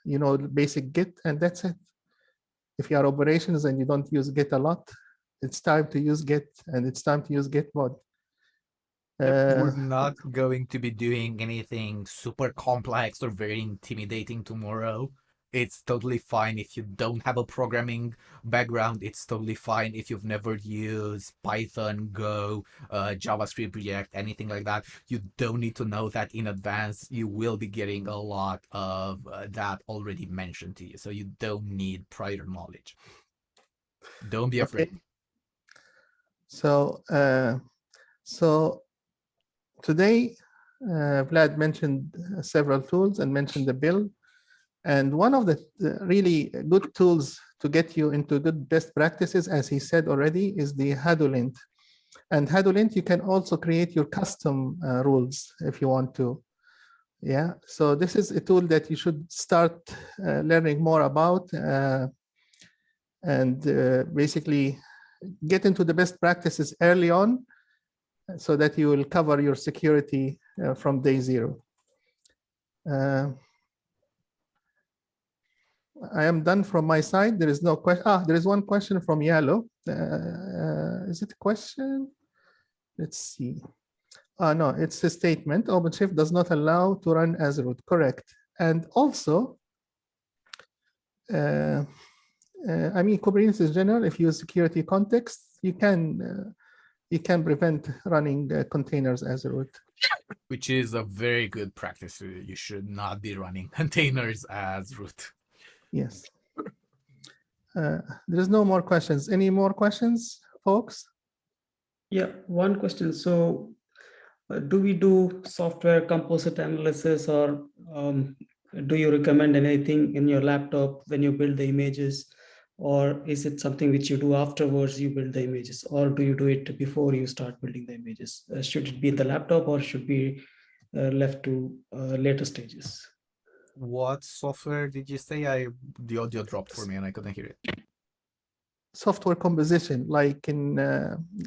you know the basic Git, and that's it. If you are operations and you don't use Git a lot, it's time to use Git, and it's time to use Gitbot. We're not going to be doing anything super complex or very intimidating tomorrow. It's totally fine if you don't have a programming background. It's totally fine if you've never used Python, Go, JavaScript, React, anything like that. You don't need to know that in advance. You will be getting a lot of that already mentioned to you. So you don't need prior knowledge. Don't be afraid. Okay. So today, Vlad mentioned several tools and mentioned the build. And one of the really good tools to get you into good best practices, as he said already, is the Hadolint. And Hadolint, you can also create your custom rules if you want to. Yeah, so this is a tool that you should start learning more about and basically get into the best practices early on so that you will cover your security from day zero. I am done from my side. There is no question. There is one question from Yalo. Is it a question? Let's see. No, it's a statement. OpenShift does not allow to run as root. Correct. And also, I mean, Kubernetes in general, if you use security context, you can prevent running containers as root. Which is a very good practice. You should not be running containers as root. Yes. There's no more questions. Any more questions, folks? Yeah, one question. So do we do software composite analysis, or do you recommend anything in your laptop when you build the images, or is it something which you do afterwards you build the images, or do you do it before you start building the images? Should it be in the laptop or should be left to later stages? What software did you say? The audio dropped for me and I couldn't hear it. Software composition, like in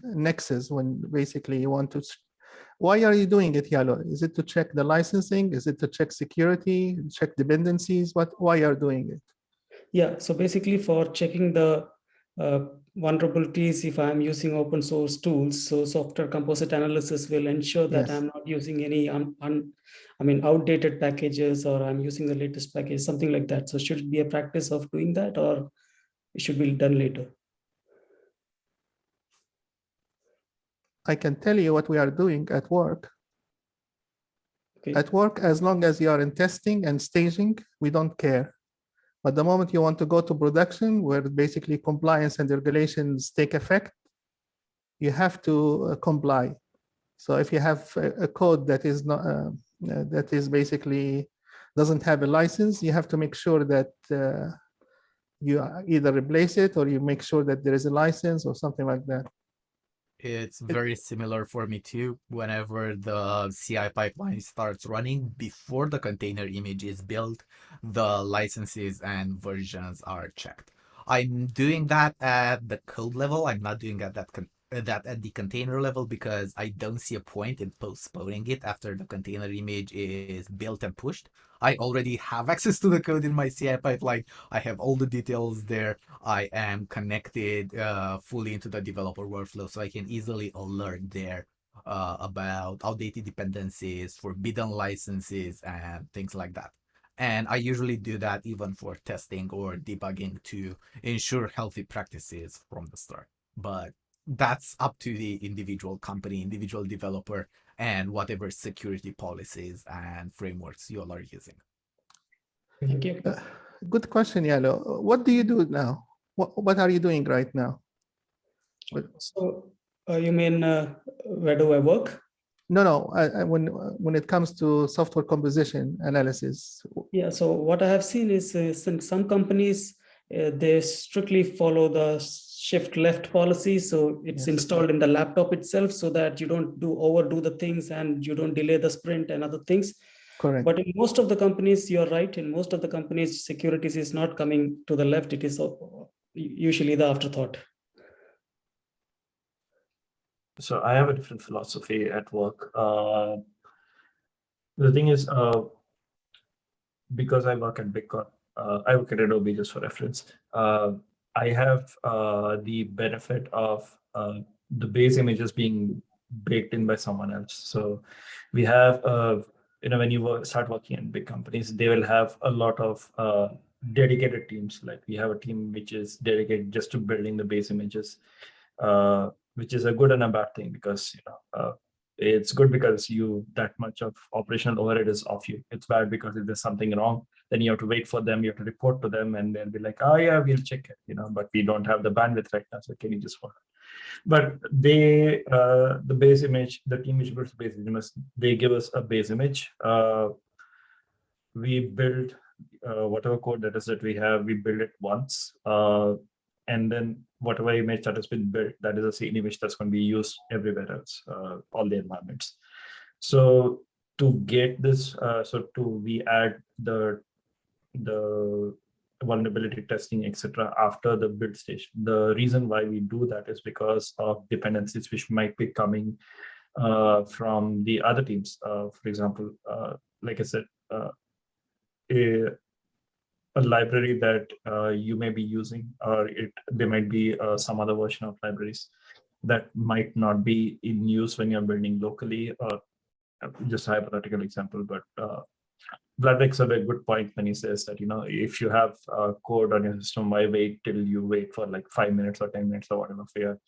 Nexus, when basically you want to why are you doing it, Yalo? Is it to check the licensing? Is it to check security, check dependencies? Why are you doing it? Yeah, so basically for checking the vulnerabilities, if I'm using open source tools, so software composite analysis will ensure that Yes. I'm not using any outdated packages, or I'm using the latest package, something like that. So should it be a practice of doing that, or it should be done later? I can tell you what we are doing at work. Okay. At work, as long as you are in testing and staging, we don't care. But the moment you want to go to production, where basically compliance and regulations take effect, you have to comply. So if you have a code that is not that is basically doesn't have a license, you have to make sure that you either replace it or you make sure that there is a license or something like that. It's very similar for me too. Whenever the CI pipeline starts running, before the container image is built, the licenses and versions are checked. I'm doing that at the code level. I'm not doing that at the container level because I don't see a point in postponing it after the container image is built and pushed. I already have access to the code in my CI pipeline. I have all the details there. I am connected fully into the developer workflow, so I can easily alert there about outdated dependencies, forbidden licenses, and things like that. And I usually do that even for testing or debugging to ensure healthy practices from the start. But that's up to the individual company, individual developer, and whatever security policies and frameworks you all are using. Thank you. Good question, Yalo. What do you do now? What are you doing right now? So you mean where do I work? No. When it comes to software composition analysis. Yeah. So what I have seen is in some companies they strictly follow the shift left policy. So it's installed in the laptop itself, so that you don't overdo the things and you don't delay the sprint and other things. Correct. But in most of the companies, you're right. In most of the companies, securities is not coming to the left. It is usually the afterthought. So I have a different philosophy at work. The thing is, because I work at Bitcoin, I work at Adobe just for reference. I have the benefit of the base images being baked in by someone else. So we have, when you start working in big companies, they will have a lot of dedicated teams. Like we have a team which is dedicated just to building the base images, which is a good and a bad thing, because it's good because that much of operational overhead is off you. It's bad because if there's something wrong, then you have to wait for them, you have to report to them, and they'll be like, oh yeah, we'll check it, but we don't have the bandwidth right now, so can you just follow? But the base image, the team which builds the base image, they give us a base image. We build whatever code that is that we have, we build it once. And then whatever image that has been built, that is the same image that's going to be used everywhere else, all the environments. So to get this, we add the vulnerability testing, etc., after the build stage. The reason why we do that is because of dependencies which might be coming from the other teams. For example, like I said, a library that you may be using, or there might be some other version of libraries that might not be in use when you're building locally, or just a hypothetical example. But Vlad makes a very good point when he says that, if you have code on your system, why wait till you wait for like 5 minutes or 10 minutes or whatever for your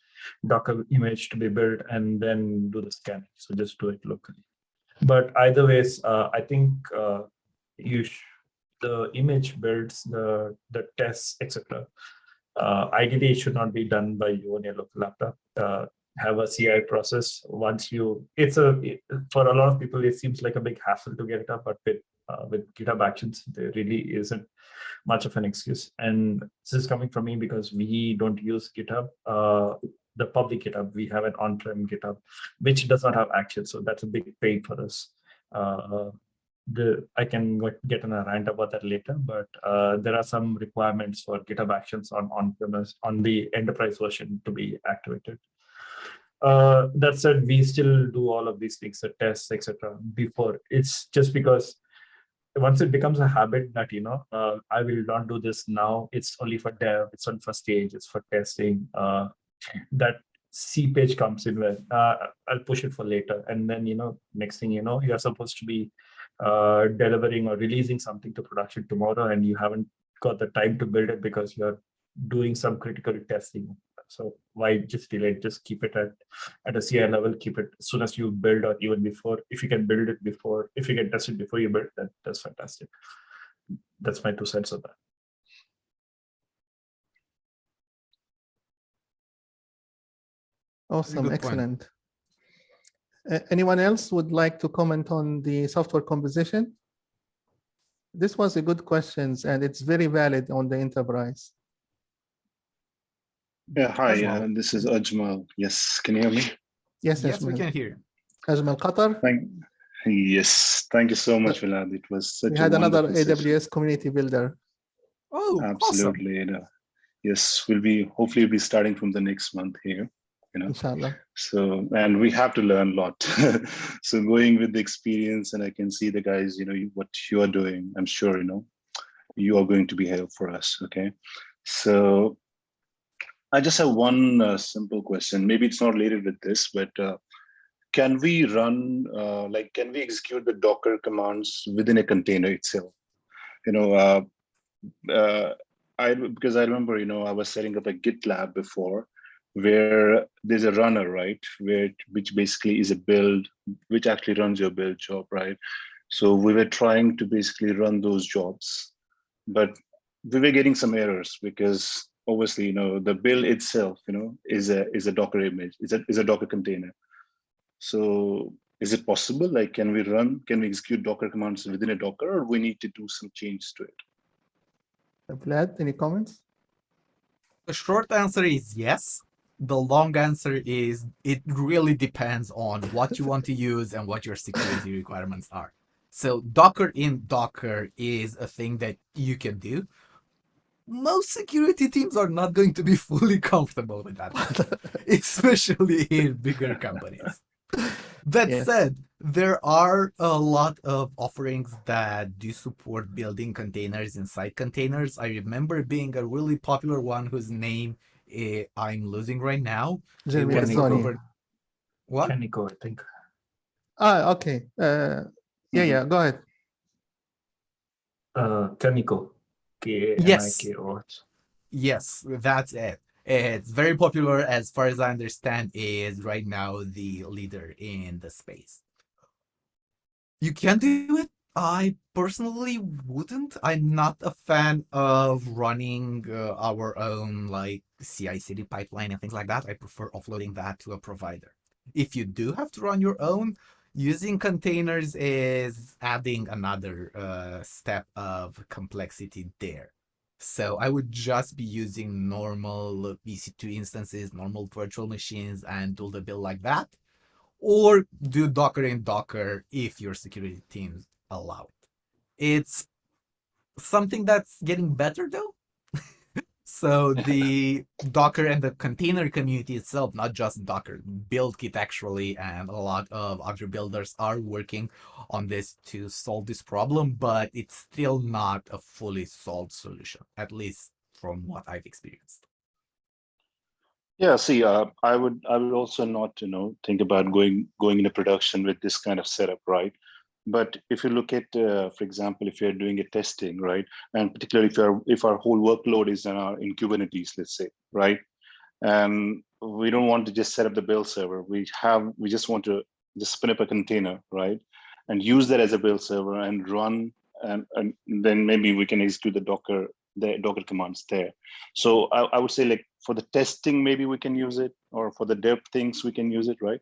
Docker image to be built and then do the scanning? So just do it locally. But either ways, I think the image builds, the tests, etc. Ideally, it should not be done by you on your local laptop. Have a CI process. Once for a lot of people, it seems like a big hassle to get it up, but with GitHub Actions, there really isn't much of an excuse. And this is coming from me because we don't use GitHub, the public GitHub. We have an on-prem GitHub, which does not have Actions, so that's a big pain for us. I can get on a rant about that later, but there are some requirements for GitHub Actions on-premise, on the enterprise version, to be activated. That said, we still do all of these things, the tests, etc. Before. It's just because once it becomes a habit that I will not do this now. It's only for dev. It's on for stage. It's for testing. That C page comes in where I'll push it for later, and then next thing you're supposed to be delivering or releasing something to production tomorrow, and you haven't got the time to build it because you're doing some critical testing. So why just delay it? Just keep it at a CI level. Keep it as soon as you build, or even before. If you can build it before, if you can test it before you build, that's fantastic. That's my 2 cents on that. Awesome, good point. excellent. Anyone else would like to comment on the software composition? This was a good question, and it's very valid on the enterprise. Yeah, hi, Ajmal. this is Ajmal. Yes, can you hear me? Yes, Yes, we Ajmal. can hear you. Ajmal Qatar. Yes, thank you so much, Vlad. It was such We a had another wonderful session. AWS community builder. Oh, awesome. Absolutely. Yes, hopefully we'll be starting from the next month here, Inshallah. So, and we have to learn a lot. So going with the experience, and I can see the guys, what you are doing, I'm sure, you are going to be help for us. Okay. So I just have one simple question. Maybe it's not related with this, but can we run, can we execute the Docker commands within a container itself? Because I remember, I was setting up a GitLab before, where there's a runner, right? Which basically is a build, which actually runs your build job, right? So we were trying to basically run those jobs, but we were getting some errors because obviously, the build itself, is a Docker image, is a Docker container. So is it possible? Can we execute Docker commands within a Docker, or we need to do some changes to it? Vlad, any comments? The short answer is yes. The long answer is it really depends on what you want to use and what your security requirements are. So Docker in Docker is a thing that you can do. Most security teams are not going to be fully comfortable with that, especially in bigger companies. That said, there are a lot of offerings that do support building containers inside containers. I remember being a really popular one whose name I'm losing right now. Jeremy It was Azzoni. over... What? Canico, I think. Okay. Yeah, go ahead. Canico. K-N-I-K-O. Yes, that's it. It's very popular, as far as I understand, is right now the leader in the space. You can do it. I personally wouldn't. I'm not a fan of running our own CI/CD pipeline and things like that. I prefer offloading that to a provider. If you do have to run your own, using containers is adding another step of complexity there. So I would just be using normal EC2 instances, normal virtual machines, and do the build like that. Or do Docker in Docker if your security teams allow it. It's something that's getting better though. So the Docker and the container community itself, not just Docker, BuildKit actually, and a lot of other builders are working on this to solve this problem, but it's still not a fully solved solution, at least from what I've experienced. Yeah, see, I would also not, think about going into production with this kind of setup, right? But if you look at, for example, if you're doing a testing, right, and particularly if our whole workload is in Kubernetes, let's say, right, and we don't want to just set up the build server. We just want to just spin up a container, right, and use that as a build server and run, and then maybe we can execute the Docker commands there. So I would say for the testing, maybe we can use it, or for the dev things, we can use it, right?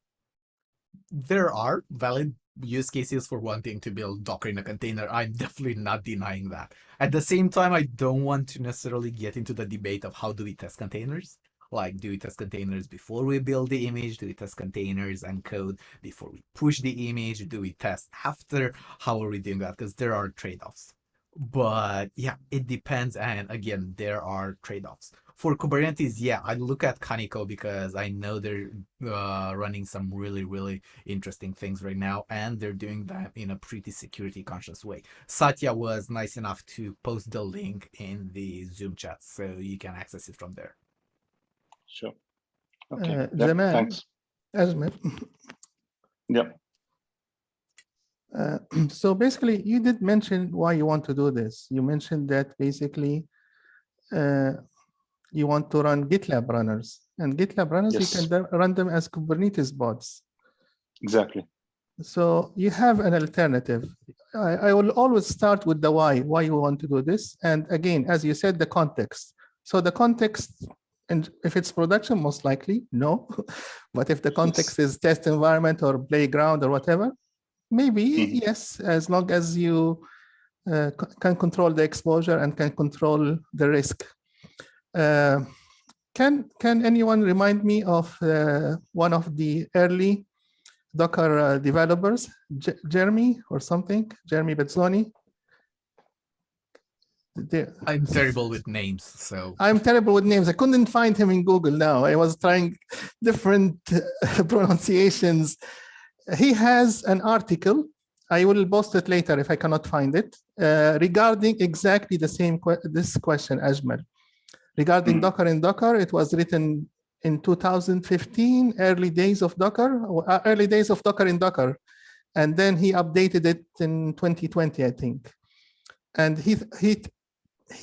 There are valid use cases for wanting to build Docker in a container. I'm definitely not denying that. At the same time, I don't want to necessarily get into the debate of how do we test containers. Do we test containers before we build the image? Do we test containers and code before we push the image? Do we test after? How are we doing that? Because there are trade-offs. But yeah, it depends. And again, there are trade-offs. For Kubernetes, yeah, I look at Kaneko because I know they're running some really, really interesting things right now, and they're doing that in a pretty security conscious way. Satya was nice enough to post the link in the Zoom chat, so you can access it from there. Sure. Okay. Yep, Zaman, thanks. Ajmal. Yep. So basically, you did mention why you want to do this. You mentioned that basically you want to run GitLab runners, and GitLab runners, Yes. you can run them as Kubernetes pods. Exactly. So you have an alternative. I will always start with the why you want to do this. And again, as you said, the context. So the context, and if it's production, most likely, no. But if the context is test environment or playground or whatever, maybe yes, as long as you can control the exposure and can control the risk. Can anyone remind me of one of the early Docker developers, Jeremy or something, Jeremy Bezzoni? I'm terrible with names, so I'm terrible with names. I couldn't find him in Google now. I was trying different pronunciations. He has an article. I will post it later if I cannot find it, regarding exactly the same this question, Ajmal. Regarding Docker in Docker, it was written in 2015, early days of Docker, early days of Docker in Docker. And then he updated it in 2020, I think. And he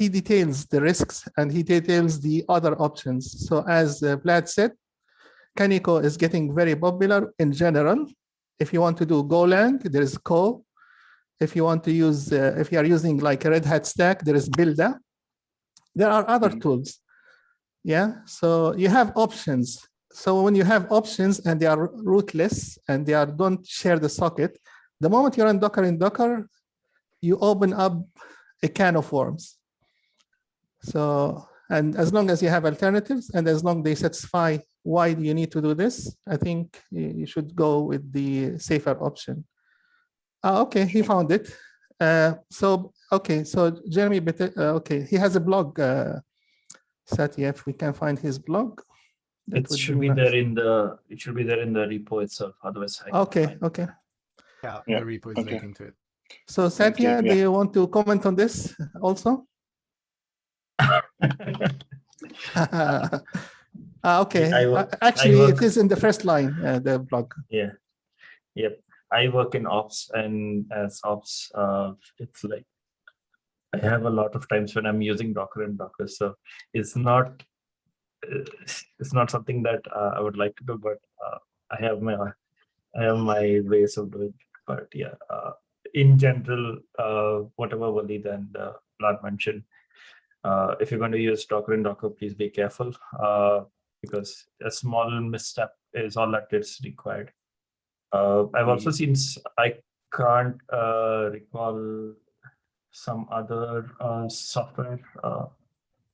details the risks and he details the other options. So as Vlad said, Kaneko is getting very popular in general. If you want to do Golang, there is Ko. If you want to use, if you are using like a Red Hat stack, there is Builda. There are other tools. Yeah, so you have options. So when you have options and they are rootless and they don't share the socket, the moment you're in Docker, you open up a can of worms. So, and as long as you have alternatives and as long as they satisfy why you need to do this, I think you should go with the safer option. Okay, he found it. So Jeremy, okay, he has a blog, Satya, if we can find his blog. It should be there in the repo itself. Otherwise, okay. yeah, the repo is linking to it. So Satya, do you want to comment on this also? Okay. Actually, it is in the first line, the blog. Yeah. Yep. I work in ops, and as ops, it's like I have a lot of times when I'm using Docker and Docker, so it's not something that I would like to do, but I have my ways of doing it. But yeah, in general, whatever Walid and Vlad mentioned, if you're going to use Docker and Docker, please be careful because a small misstep is all that is required. I've also seen, I can't recall some other software,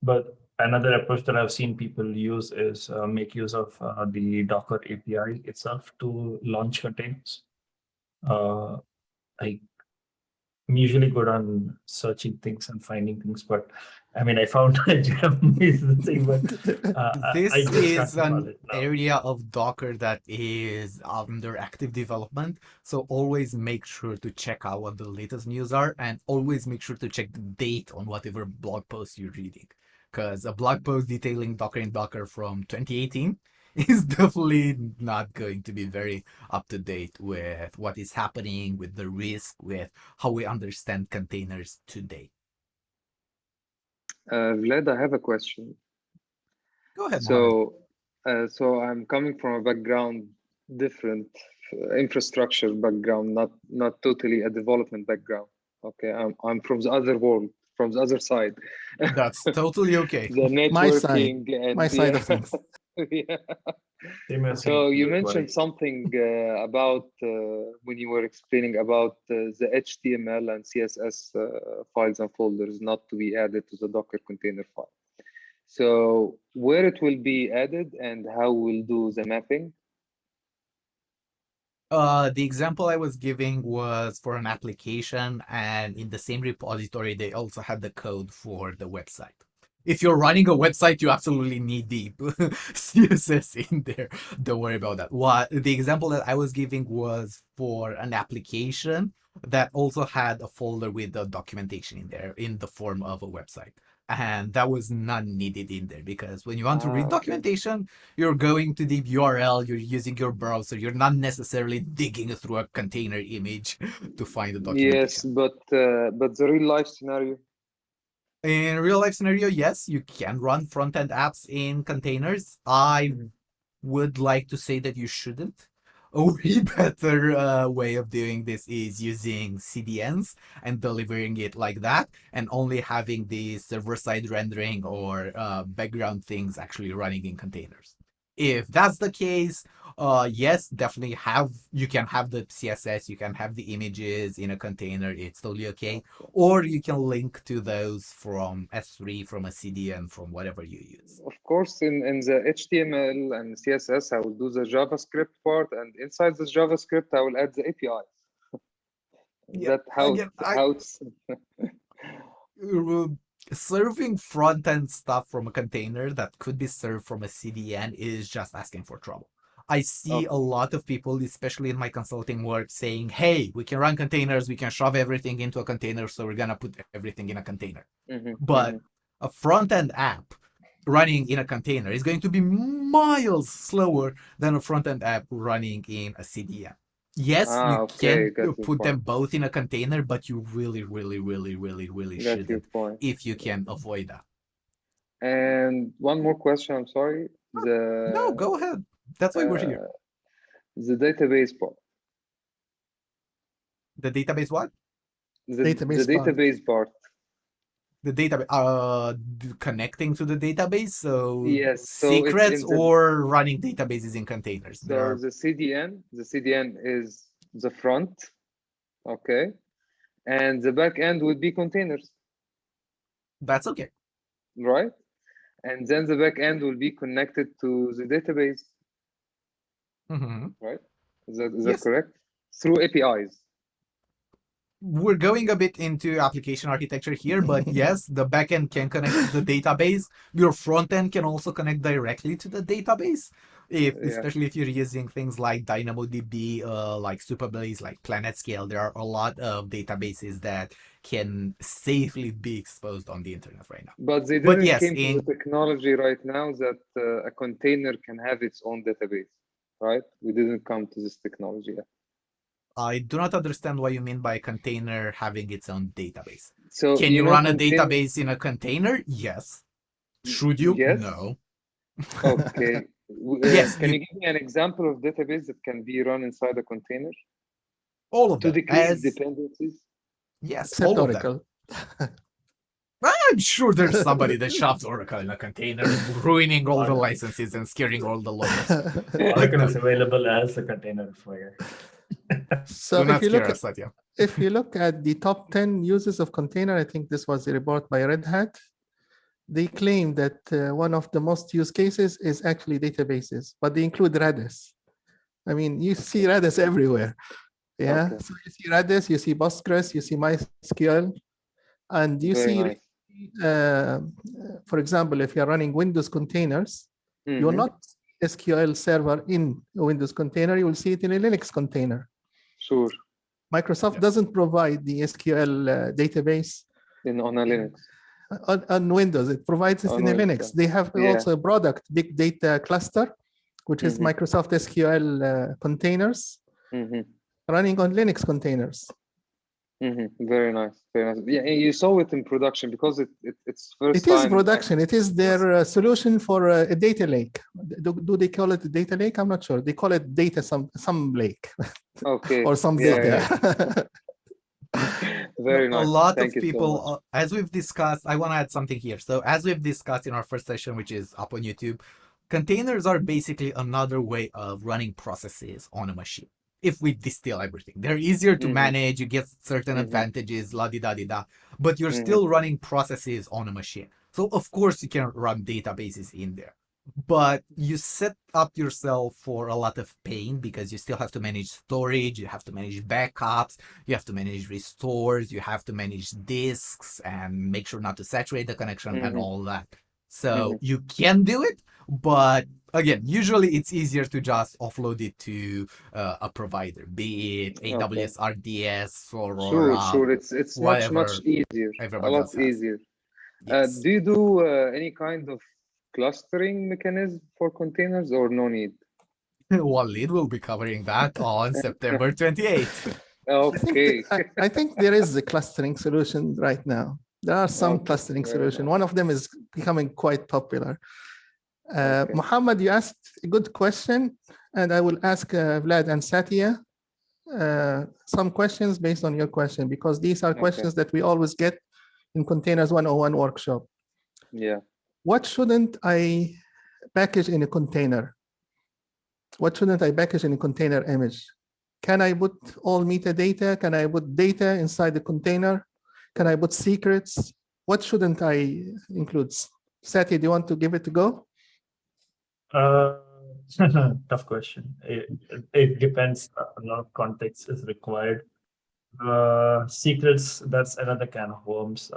but another approach that I've seen people use is make use of the Docker API itself to launch containers. I'm usually good on searching things and finding things, but I mean, I found Jeremy is the thing, but this I just is can't an area of Docker that is under active development. So always make sure to check out what the latest news are, and always make sure to check the date on whatever blog post you're reading. Because a blog post detailing Docker in Docker from 2018 is definitely not going to be very up to date with what is happening, with the risk, with how we understand containers today. Vlad, I have a question. Go ahead. So I'm coming from a background, different infrastructure background, not totally a development background. Okay, I'm from the other world, from the other side. That's totally okay. The networking my side of things. Yeah. So you mentioned something about when you were explaining about the HTML and CSS files and folders not to be added to the Docker container file. So where it will be added and how we'll do the mapping? The example I was giving was for an application, and in the same repository, they also had the code for the website. If you're running a website, you absolutely need the CSS in there. Don't worry about that. What the example that I was giving was for an application that also had a folder with the documentation in there in the form of a website. And that was not needed in there because when you want to read documentation, you're going to the URL, you're using your browser, you're not necessarily digging through a container image to find the documentation. Yes, but the real life scenario. In real life scenario, yes, you can run front-end apps in containers. I would like to say that you shouldn't. A way better way of doing this is using CDNs and delivering it like that, and only having the server-side rendering or background things actually running in containers. If that's the case, yes, definitely you can have the CSS, you can have the images in a container, it's totally okay. Or you can link to those from S3, from a CDN, from whatever you use. Of course, in the HTML and CSS, I will do the JavaScript part, and inside the JavaScript, I will add the APIs. Yeah, how it's serving front-end stuff from a container that could be served from a CDN is just asking for trouble. I see a lot of people, especially in my consulting work, saying, hey, we can run containers, we can shove everything into a container, so we're going to put everything in a container. But a front-end app running in a container is going to be miles slower than a front-end app running in a CDN. Yes, you can put them both in a container, but you really shouldn't if you can avoid that. And one more question, I'm sorry. No, go ahead. That's why we're here. The database part. The database what? The database part. The database, connecting to the database, so yes, secrets or running databases in containers. So the CDN is the front, okay, and the back end would be containers. That's okay, right? And then the back end will be connected to the database, right? Is that correct? Through APIs. We're going a bit into application architecture here, but yes, the backend can connect to the database. Your front end can also connect directly to the database, especially if you're using things like DynamoDB, like Superbase, like PlanetScale. There are a lot of databases that can safely be exposed on the internet right now. But they didn't came to the technology right now that a container can have its own database, right? We didn't come to this technology yet. I do not understand what you mean by a container having its own database. So can you run a database in a container? Yes. Should you? Yes. No. Okay. Yes. Can you give me an example of database that can be run inside a container? All of them. To decrease dependencies? Yes, except all Oracle. Of them. I'm sure there's somebody that shoves Oracle in a container, ruining all the licenses and scaring all the lawyers. Oracle is available as a container for you. So if you look at the top 10 uses of container, I think this was a report by Red Hat. They claim that one of the most used cases is actually databases, but they include Redis. I mean, you see Redis everywhere. Yeah, so you see Redis, you see Postgres, you see MySQL, and you see, for example, if you're running Windows containers, you're not SQL server in a Windows container, you will see it in a Linux container. Sure. Microsoft doesn't provide the SQL database on a Linux. On Windows, it provides it in a Linux. They have also a product, Big Data Cluster, which is Microsoft SQL containers running on Linux containers. Very nice, very nice. Yeah, you saw it in production because it's first. It is production. It is their solution for a data lake. Do they call it a data lake? I'm not sure. They call it data some lake. Okay. Or some data. Very nice. A lot of people, as we've discussed, I want to add something here. So as we've discussed in our first session, which is up on YouTube, containers are basically another way of running processes on a machine. If we distill everything, they're easier to manage, you get certain advantages, la-di-da-di-da, but you're still running processes on a machine. So of course you can run databases in there. but you set up yourself for a lot of pain because you still have to manage storage, you have to manage backups, you have to manage restores, you have to manage disks and make sure not to saturate the connection and all that. So you can do it, but again, usually it's easier to just offload it to a provider, be it AWS RDS or sure. It's much easier, a lot easier. Yes. Do you do any kind of clustering mechanism for containers or no need? Walid will be covering that on September 28th. Okay. I think there is a clustering solution right now. There are some clustering solutions. One of them is becoming quite popular. Muhammad, you asked a good question, and I will ask Vlad and Satya some questions based on your question, because these are questions that we always get in Containers 101 workshop. Yeah. What shouldn't I package in a container? What shouldn't I package in a container image? Can I put all metadata? Can I put data inside the container? Can I put secrets? What shouldn't I include? Satya, do you want to give it a go? Tough question. It depends. A lot of context is required. Secrets, that's another can of worms.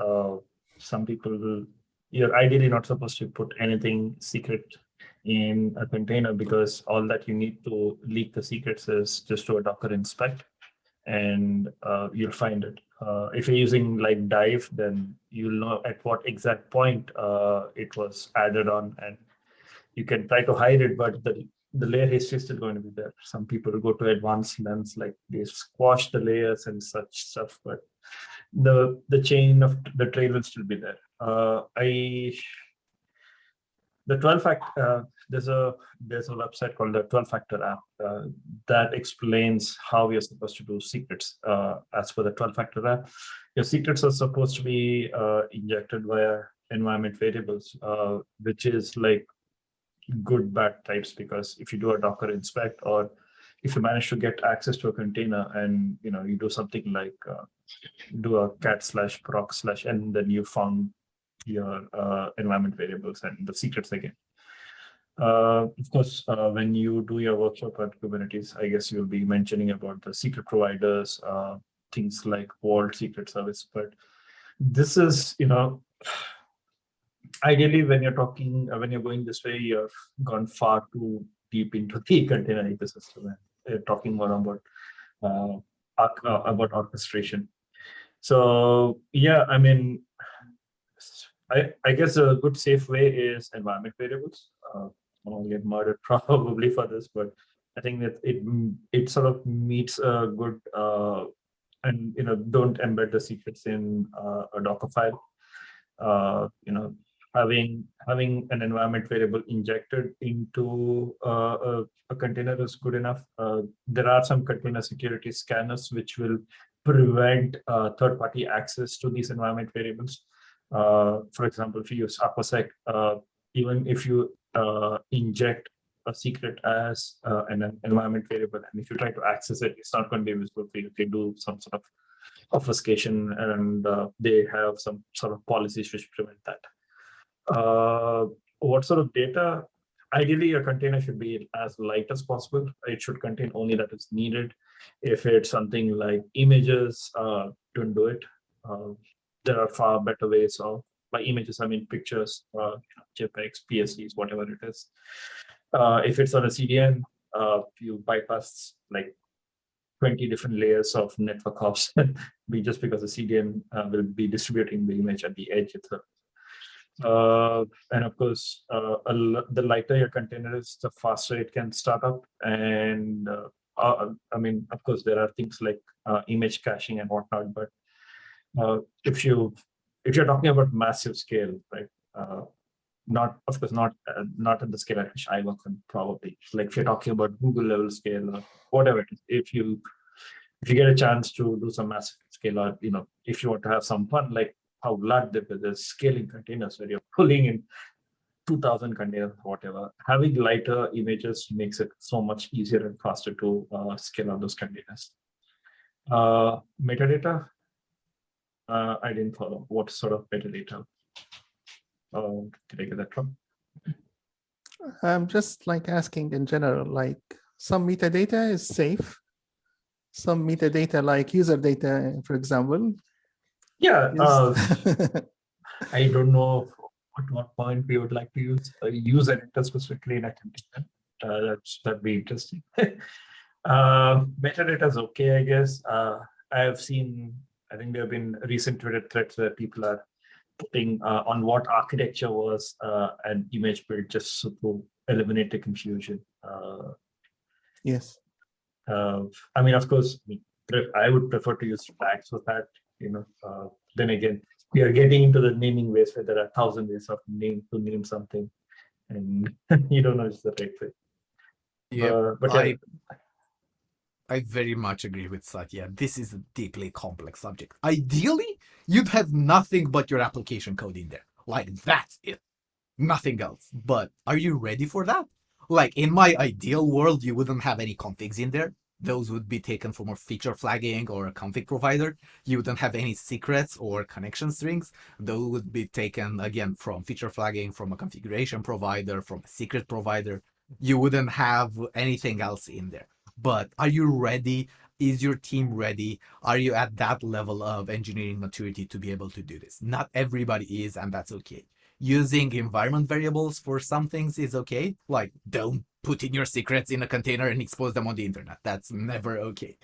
Some people will, you're ideally not supposed to put anything secret in a container, because all that you need to leak the secrets is just to a Docker inspect, and you'll find it. If you're using like Dive, then you'll know at what exact point it was added on, and you can try to hide it, but the layer history is still going to be there. Some people go to advanced lens, like they squash the layers and such stuff, but the chain of the trail will still be there. The 12-factor, there's a website called the 12-factor app that explains how you're supposed to do secrets. As per the 12-factor app, your secrets are supposed to be injected via environment variables, which is like good bad types, because if you do a Docker inspect, or if you manage to get access to a container and you do something like do a cat/proc/ and then you found your environment variables and the secrets again. Of course, when you do your workshop at Kubernetes, I guess you'll be mentioning about the secret providers, things like Vault Secret Service, but this is, ideally, when you're going this way, you've gone far too deep into the container ecosystem, and you're talking more about orchestration. So yeah, I mean, I guess a good safe way is environment variables. I'll get murdered probably for this, but I think that it sort of meets a good and don't embed the secrets in a Docker file. Having an environment variable injected into a container is good enough. There are some container security scanners which will prevent third-party access to these environment variables. For example, if you use AppleSec, even if you inject a secret as an environment variable, and if you try to access it, it's not going to be visible for you. They do some sort of obfuscation, and they have some sort of policies which prevent that. What sort of data? Ideally, a container should be as light as possible. It should contain only that is needed. If it's something like images, don't do it. There are far better ways of, by images, I mean pictures, JPEGs, PSDs, whatever it is. If it's on a CDN, you bypass like 20 different layers of network hops, just because the CDN will be distributing the image at the edge itself. And of course, the lighter your container is, the faster it can start up. And I mean, of course, there are things like image caching and whatnot. But if you're talking about massive scale, right? Not at the scale at which I work on, probably. Like if you're talking about Google level scale or whatever it is, if you get a chance to do some massive scale, or if you want to have some fun, like how Vlad did with the scaling containers, where you're pulling in 2,000 containers, whatever. Having lighter images makes it so much easier and faster to scale on those containers. Metadata, I didn't follow. What sort of metadata? Did I get that wrong? I'm just like asking in general, like some metadata is safe. Some metadata like user data, for example. Yeah, is- I don't know at what point we would like to use user data specifically in a container. That'd be interesting. Metadata is okay, I guess. I have seen, I think there have been recent Twitter threads where people are putting on what architecture was an image build just so to eliminate the confusion. Yes. I mean, of course, I would prefer to use flags for that. Then again, we are getting into the naming ways where there are 1,000 ways of name something, and you don't know it's the right way. Yeah, but I very much agree with Satya. This is a deeply complex subject. Ideally, you'd have nothing but your application code in there. Like, that's it. Nothing else. But are you ready for that? Like, in my ideal world, you wouldn't have any configs in there. Those would be taken from a feature flagging or a config provider. You wouldn't have any secrets or connection strings. Those would be taken, again, from feature flagging, from a configuration provider, from a secret provider. You wouldn't have anything else in there. But are you ready? Is your team ready? Are you at that level of engineering maturity to be able to do this? Not everybody is, and that's okay. Using environment variables for some things is okay. Like, don't put in your secrets in a container and expose them on the internet. That's never okay.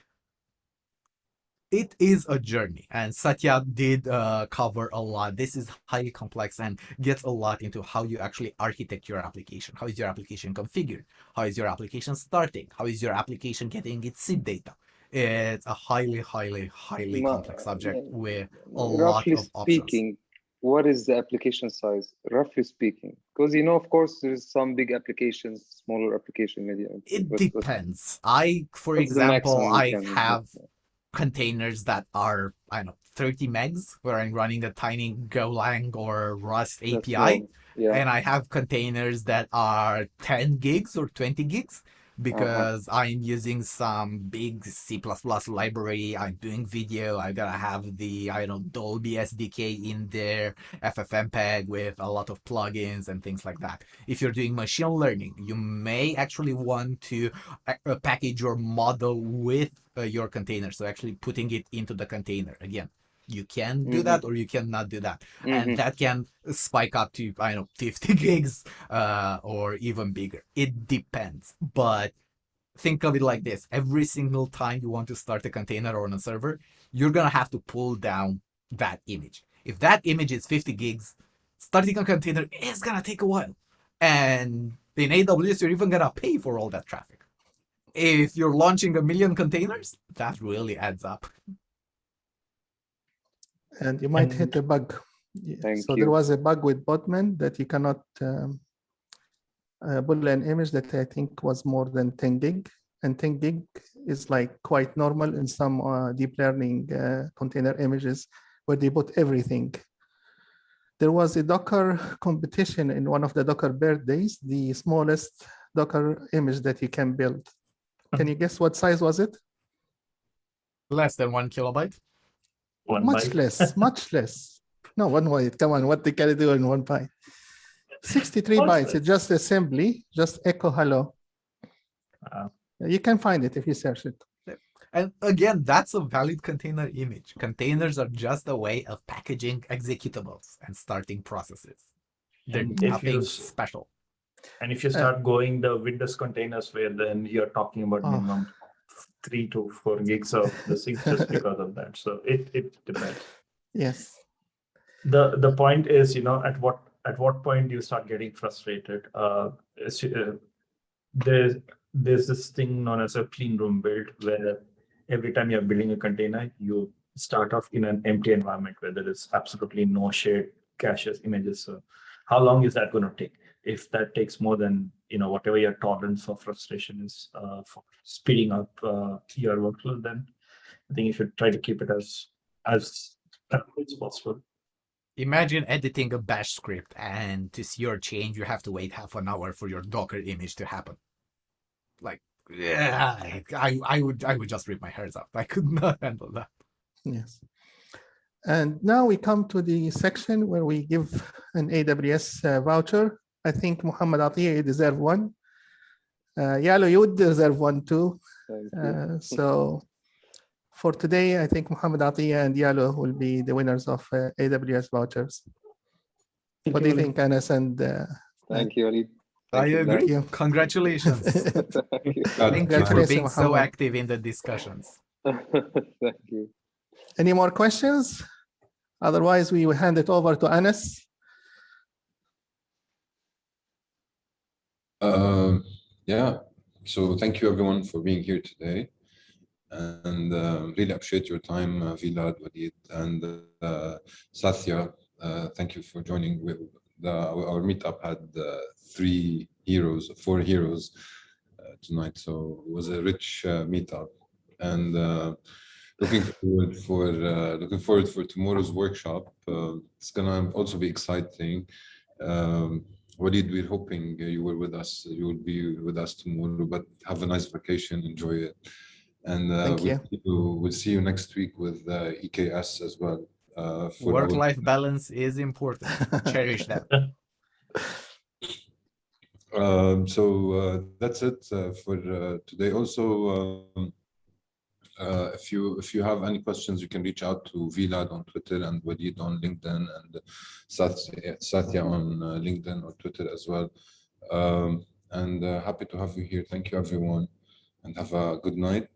It is a journey, and Satya did cover a lot. This is highly complex and gets a lot into how you actually architect your application. How is your application configured? How is your application starting? How is your application getting its seed data? It's a highly complex subject with a lot of options. What is the application size, roughly speaking? Because, of course, there's some big applications, smaller application, medium. It depends. For example, I have containers that are, 30 megs where I'm running a tiny Golang or Rust API. And I have containers that are 10 gigs or 20 gigs because I'm using some big C++ library. I'm doing video. I gotta have the, Dolby SDK in there, FFmpeg with a lot of plugins and things like that. If you're doing machine learning, you may actually want to package your model with your container. So actually putting it into the container. Again, you can do that or you cannot do that. And that can spike up to, 50 gigs or even bigger. It depends. But think of it like this. Every single time you want to start a container or on a server, you're going to have to pull down that image. If that image is 50 gigs, starting a container is going to take a while. And in AWS, you're even going to pay for all that traffic. If you're launching 1 million containers, that really adds up. And you might hit a bug. There was a bug with Botman that you cannot pull an image that I think was more than 10 gig. And 10 gig is like quite normal in some deep learning container images where they put everything. There was a Docker competition in one of the Docker birthdays, the smallest Docker image that you can build. Can you guess what size was it? Less than 1 kilobyte? Much less. No, 1 byte. Come on, what they can do in 1 byte? 63 bytes. It's just assembly, just echo hello. You can find it if you search it. And again, that's a valid container image. Containers are just a way of packaging executables and starting processes. They're nothing special. And if you start going the Windows containers where then you're talking about minimum 3 to 4 gigs of the things just because of that. So it depends. Yes. The point is, at what point do you start getting frustrated? There's this thing known as a clean room build where every time you're building a container, you start off in an empty environment where there is absolutely no shared caches, images. So how long is that going to take? If that takes more than whatever your tolerance for frustration is for speeding up your workload, then I think you should try to keep it as possible. Imagine editing a bash script and to see your change, you have to wait half an hour for your Docker image to happen. Like, yeah, I would just rip my hairs out. I could not handle that. Yes. And now we come to the section where we give an AWS voucher I think Muhammad Atiyah, you deserve one. Yalo, you would deserve one too. So for today, I think Muhammad Atiyah and Yalo will be the winners of AWS vouchers. What do you think, Anas? And thank you, Ali. I agree. Thank you. Congratulations. Thank you. Thank you for being so Muhammad. active in the discussions. Thank you. Any more questions? Otherwise, we will hand it over to Anas. Yeah, so thank you everyone for being here today, and really appreciate your time, Vilad, Walid, and Sathya. Thank you for joining. Our meetup had 4 heroes tonight, so it was a rich meetup, and looking forward for tomorrow's workshop. It's gonna also be exciting. Walid, we're hoping you were with us. You will be with us tomorrow, but have a nice vacation, enjoy it. And we'll see you next week with EKS as well. Work-life balance is important. Cherish that. So that's it for today. Also, if you have any questions, you can reach out to Vilad on Twitter and Walid on LinkedIn and Sathya on LinkedIn or Twitter as well. And happy to have you here. Thank you, everyone, and have a good night.